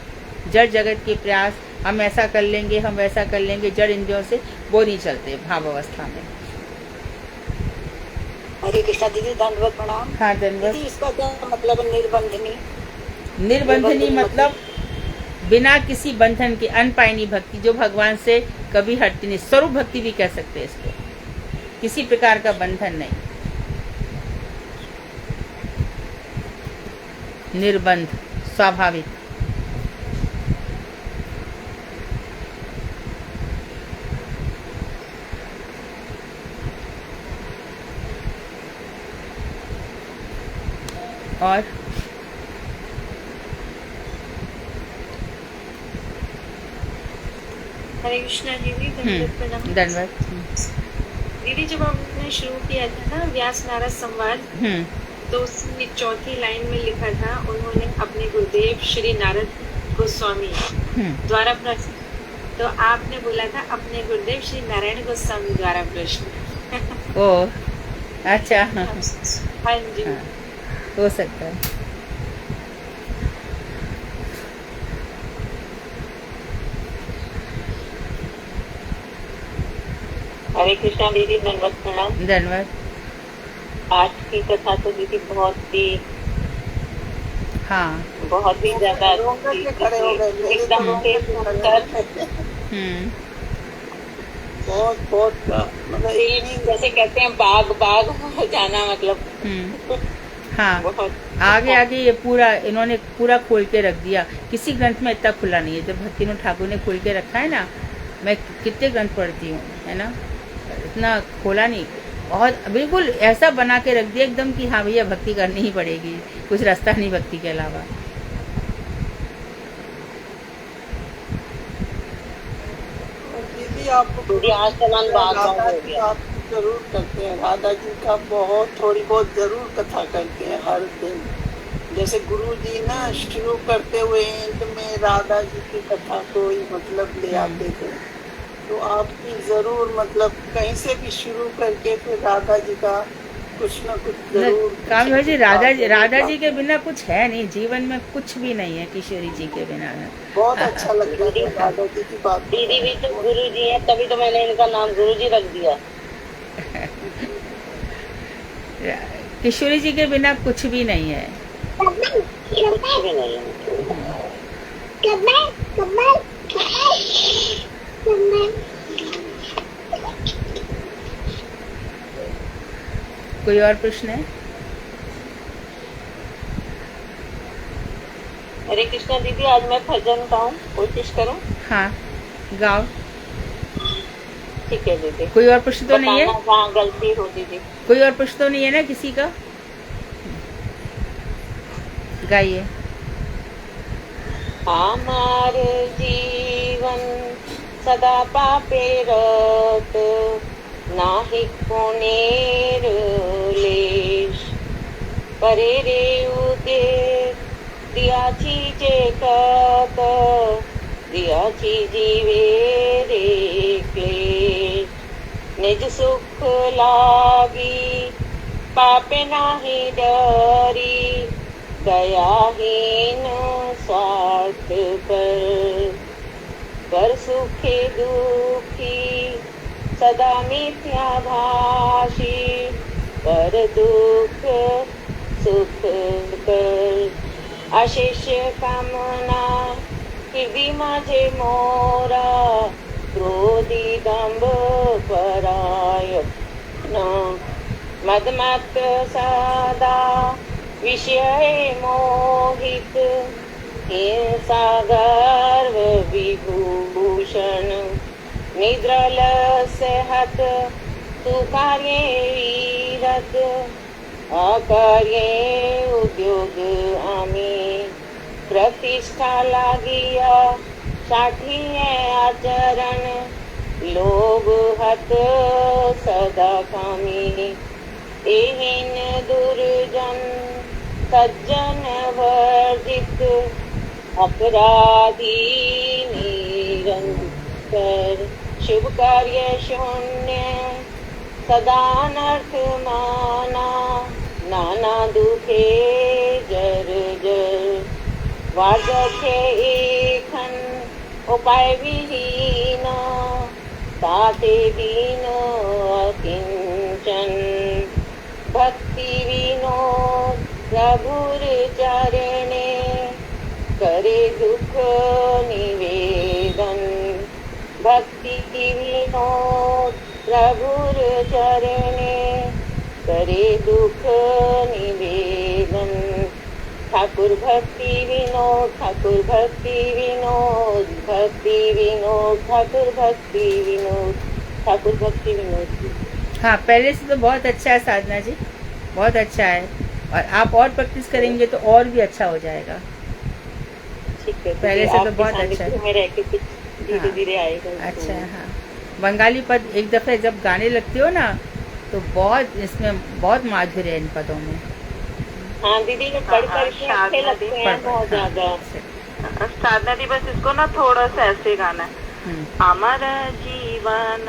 जड़ जगत के प्रयास, हम ऐसा कर लेंगे, हम वैसा कर लेंगे, जड़ इंद्रियों से वो नहीं चलते भाव अवस्था में। हरे कृष्णा दीदी, दंडवत प्रणाम। हाँ, दंडवत। दीदी इसका क्या मतलब है निर्बंधनी? निर्बंधनी मतलब बिना किसी बंधन के, अनपायनी भक्ति, जो भगवान से कभी हटती नहीं। स्वरूप भक्ति भी कह सकते हैं इसको, किसी प्रकार का बंधन नहीं, निर्बंध, स्वाभाविक। और हरे कृष्णा दीदी, दंडवत प्रणाम। दंडवत। दीदी, जब हमने शुरू किया था ना व्यास नारद संवाद, तो उसमें चौथी लाइन में लिखा था, उन्होंने अपने गुरुदेव श्री नारद गोस्वामी द्वारा प्रश्न, तो आपने बोला था अपने गुरुदेव श्री नारायण गोस्वामी द्वारा प्रश्न। ओ, अच्छा। हाँ जी, हो सकता है। हरे कृष्णा दीदी, दंडवत प्रणाम। धन्यवाद। आज की कथा तो दीदी बहुत ही, हाँ, बहुत ही ज्यादा खड़े हो गए, एकदम से बहुत बहुत मतलब जैसे कहते हैं बाग बाग हो जाना, मतलब हाँ। बहुत आगे आगे ये पूरा इन्होंने पूरा खोल के रख दिया। किसी ग्रंथ में इतना खुला नहीं है। जब भक्तिनाथ ठाकुर ने खोल के रखा है ना, मैं कितने ग्रंथ पढ़ती हूँ, है ना, इतना खोला नहीं, बहुत बिल्कुल ऐसा बना के रख दिया एकदम कि हाँ भैया भक्ति करनी ही पड़ेगी, कुछ रास्ता नहीं भक्ति के अलावा। दीदी आपको आज समान बाग बाग हो गया। जरूर करते हैं। राधा जी का बहुत थोड़ी बहुत जरूर कथा करते हैं हर दिन। जैसे गुरु जी ना शुरू करते हुए एंड में राधा जी की कथा को ही मतलब ले आते थे। तो आपकी जरूर मतलब कहीं से भी शुरू करके फिर राधा जी का कुछ न कुछ जरूर। कामदेव जी, राधा जी के बिना कुछ है नहीं, जीवन में कुछ भी नहीं है किशोरी जी के बिना। बहुत अच्छा लगता है राधा जी की बात। दीदी भी तो गुरु जी है, तभी तो मैंने इनका नाम गुरु जी रख दिया। किशोरी जी के बिना कुछ भी नहीं है। कुछ भी नहीं है। कोई और प्रश्न है? हरे कृष्णा दीदी, आज मैं भजन गाऊं, कोशिश करूं? हाँ, गाओ। ठीक है दीदी। कोई और प्रश्न तो नहीं है? बताना कहाँ गलती हो दीदी। कोई और प्रश्न तो नहीं है ना किसी का? गाइए। আমার জীবন সদা পাপের রত, নাহি কোণের লেশ, পরে রে উদে দিয়াছি যে কত, দিয়াছি জীবে রে ক্লেশ, নিজ সুখ লাগি পাপে নাহি ডরি, दयाहीन स्वार्थ पर सुखी दुखी सदा मिथ्या भाषी, पर दुख सुख कर अशेष कामना हृदय माझे मोरा, क्रोधी दंभ पराय न मदमत सदा विषय मोहित, हिंसा गर्व विभूषण, निद्रल सहत तू कार्ये वीरत, अकार्ये उद्योग आमी, प्रतिष्ठा लागिया साठी आचरण, लोभ हत सदा कामी, एहीन दुर्जन सज्जन वर्जित, अपराधी निरंतर, शुभ कार्य शून्य सदा अनर्थ माना, नाना दुखे जर्जर, वार्धक्य एखन उपाय विहीन, ताते दीन अकिंचन, भक्ति विनोद प्रभुर चरणे, करे दुख निवेदन, भक्ति विनोद प्रभुर चरणे, करे दुख निवेदन, ठाकुर भक्ति विनोद, ठाकुर भक्ति विनोद, भक्ति विनोद, ठाकुर भक्ति विनोद, ठाकुर भक्ति विनोद। हाँ, पहले से तो बहुत अच्छा है साधना जी, बहुत अच्छा है, और आप और प्रैक्टिस करेंगे तो और भी अच्छा हो जाएगा। ठीक है, पहले से तो बहुत अच्छा है। मेरे धीरे धीरे आएगा। अच्छा, हाँ, बंगाली पद एक दफे जब गाने लगते हो ना तो बहुत इसमें बहुत माधुर्य है इन पदों में। हाँ दीदी, ये पढ़ कर के अच्छे लगते हैं बहुत ज्यादा। साधना दी, बस इसको ना थोड़ा सा ऐसे गाना है। আমার জীবন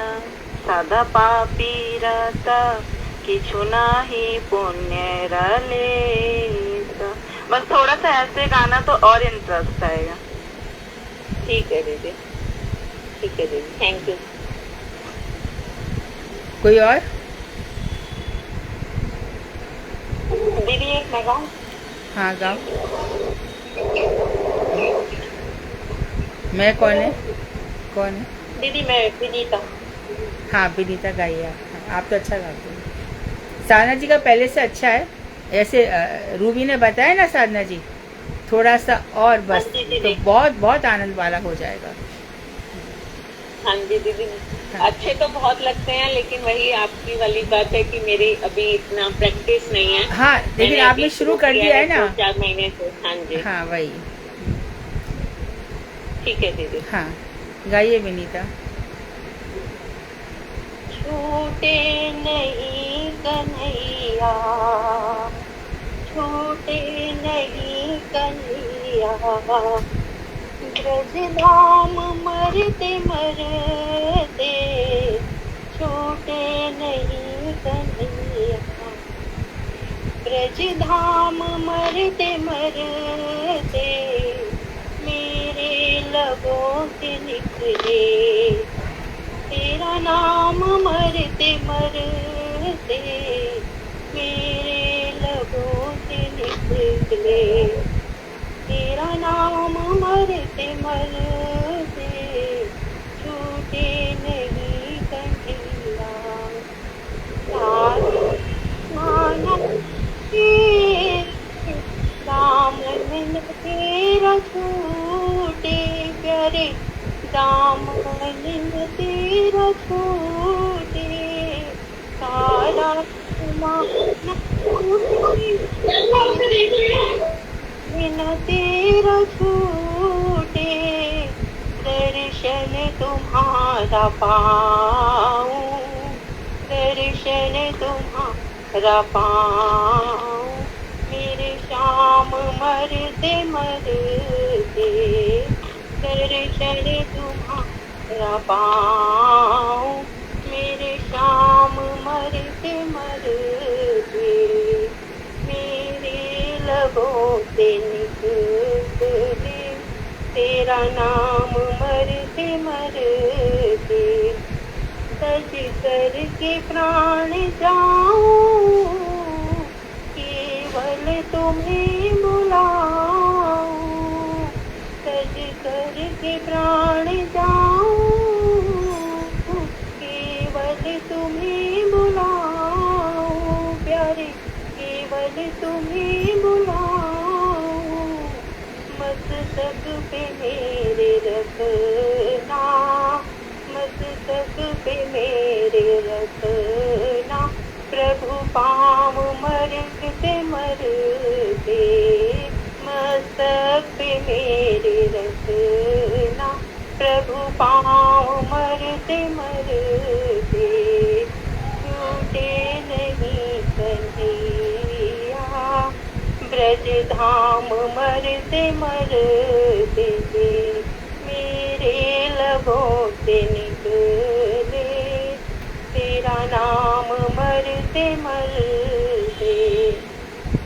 सदा पापी रहता, किछु नाही पुण्य लेता। बस थोड़ा सा ऐसे गाना तो और इंटरेस्ट आएगा। ठीक है दीदी, ठीक है दीदी, थैंक यू। कोई और? दीदी एक मैं गाऊं? हाँ गाओ। मैं कौन है? कौन है? दीदी मैं विनीता। हाँ, विनीता गाइए आप तो अच्छा गाते हैं। साधना जी का पहले से अच्छा है, ऐसे रूबी ने बताया ना साधना जी, थोड़ा सा और बस तो बहुत बहुत आनंद वाला हो जाएगा। हाँ जी दीदी, अच्छे तो बहुत लगते हैं, लेकिन वही आपकी वाली बात है कि मेरी अभी इतना प्रैक्टिस नहीं है। हाँ, लेकिन आपने शुरू कर दिया है ना 4 महीने से। हाँ जी, हाँ वही। ठीक है दीदी। हाँ, गाइए विनीता। छूटे नहीं कन्हैया, छूटे नहीं कन्हैया, ब्रज धाम मरते मरते छूटे नहीं कन्हैया, ब्रज धाम मरते मरते मेरे लबों से निकले, तेरा नाम मरते मरते मेरे लबों से निकले, तेरा नाम मरते मरते छूटे नहीं कन्हैया, दामन तेरा छूटे प्यारे, दामन तेरा छूटे, सारा बिना तेरा छूटे, दर्शन तुम्हारा पाऊं, दर्शन तुम्हारा पाऊं, मेरे श्याम मरते मरते दर्शन तुम्हारा पाऊं, मेरे श्याम मरते मरते मेरे लबों से निकले, तेरा नाम मरते मरते सज कर के प्राण जाऊं, केवल तुम्हें बुलाऊं, सज कर के प्राण जाऊं, केवल तुम्हें बुलाऊं, प्यारे केवल तुम्हें बुलाऊं, मस्तक पे मेरे रखना, मस्तक पे मेरे रखना, प्रभु पाँव मरते मरते, मस्तक पे मेरे रखना, प्रभु पाँव मरते मरते छूटे नहीं कन्हैया, ब्रज धाम मरते मरते मेरे लबों से निकले, तेरा नाम मरते मरते,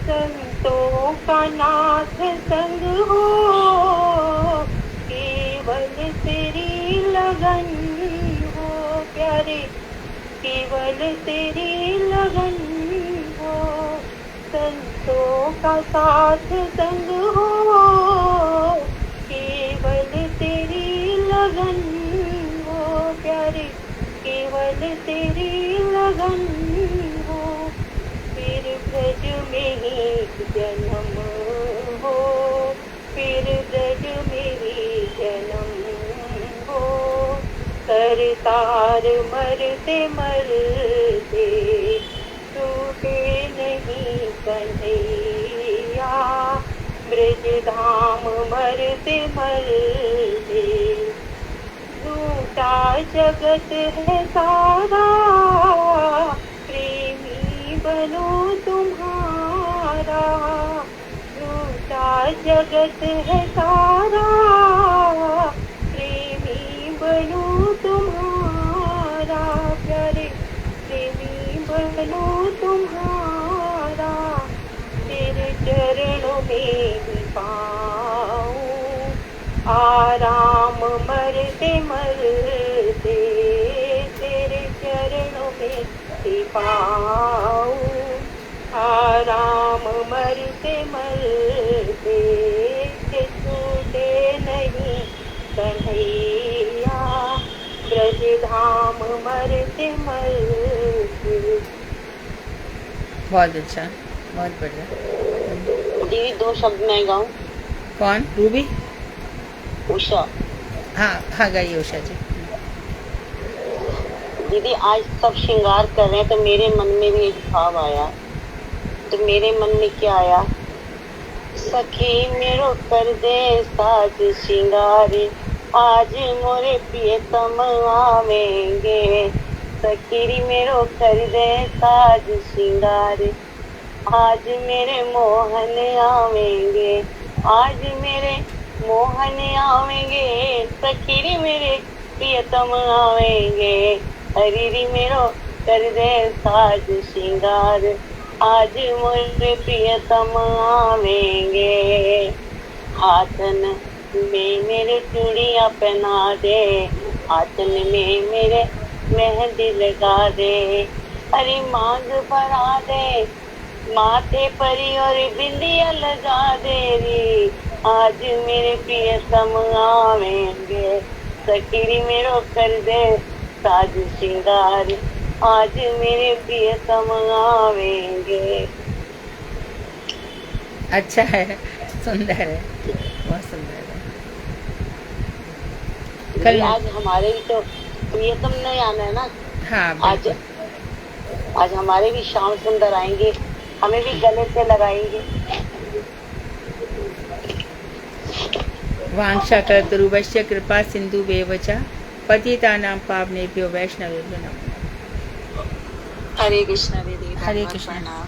संतों का नाथ संग हो, केवल तेरी लगन हो, प्यारे केवल तेरी लगन हो, संतों का साथ संग हो, केवल तेरी लगन हो, प्यारे केवल तेरी लगन हो, फिर ब्रज में ही जन्म हो, फिर ब्रज में ही जन्म हो, करतार मरते मरते छूटे नहीं कन्हैया, ब्रज धाम मरते मरते, झूठा जगत है सारा, प्रेमी बनो तुम्हारा, झूठा जगत है सारा, प्रेमी बनो तुम्हारा, प्यारे प्रेमी बनो तुम्हारा, तेरे चरणों में ही पाऊं आराम मरते मरते, तेरे चरणों में ही पाऊं आराम मरते मरते, छूटे नहीं कन्हैया, ब्रज धाम मरते मरते। बहुत अच्छा, बहुत बढ़िया। दीदी दो शब्द मैं गाऊं? कौन? रूबी? उषा। हाँ हाँ, गाइए उषा जी। दीदी आज सब श्रृंगार कर रहे हैं तो मेरे मन में भी एक भाव आया, तो मेरे मन में क्या आया, सखी मेरो कर दे साज श्रृंगार, आज मोरे प्रियतम आवेंगे, सखीरी मेरो कर दे साज श्रृंगार, आज मेरे मोहन आवेंगे, आज मेरे मोहन आवेंगे, सखीरी मेरे प्रियतम आवेंगे, हरीरी मेरो कर दे साज श्रृंगार, आज मेरे प्रियतम आवेंगे, हाथन में मेरे चूड़ियां पहना दे, हाथन में मेरे मेहंदी लगा दे, अरे मांग भरा दे, माथे परी और बिंदिया लगा दे री, आज मेरे प्रियतम आवेंगे, सखीरी मेरो कर दे साज श्रृंगार, आज मेरे प्रियतम आवेंगे। अच्छा है, सुंदर है, बहुत सुंदर है। कल आज हमारे भी तो प्रियतम नहीं आना है ना। हाँ आज बिल्कुल। आज हमारे भी श्याम सुंदर आएंगे, हमें भी गले से लगाएंगे। वाञ्छाकल्पतरुभ्यश्च कृपा सिन्धुभ्येव च पतितानां पावनेभ्यो वैष्णवेभ्यो नमः। हरे कृष्णा दीदी, हरे बहुत कृष्णा। प्रणाम।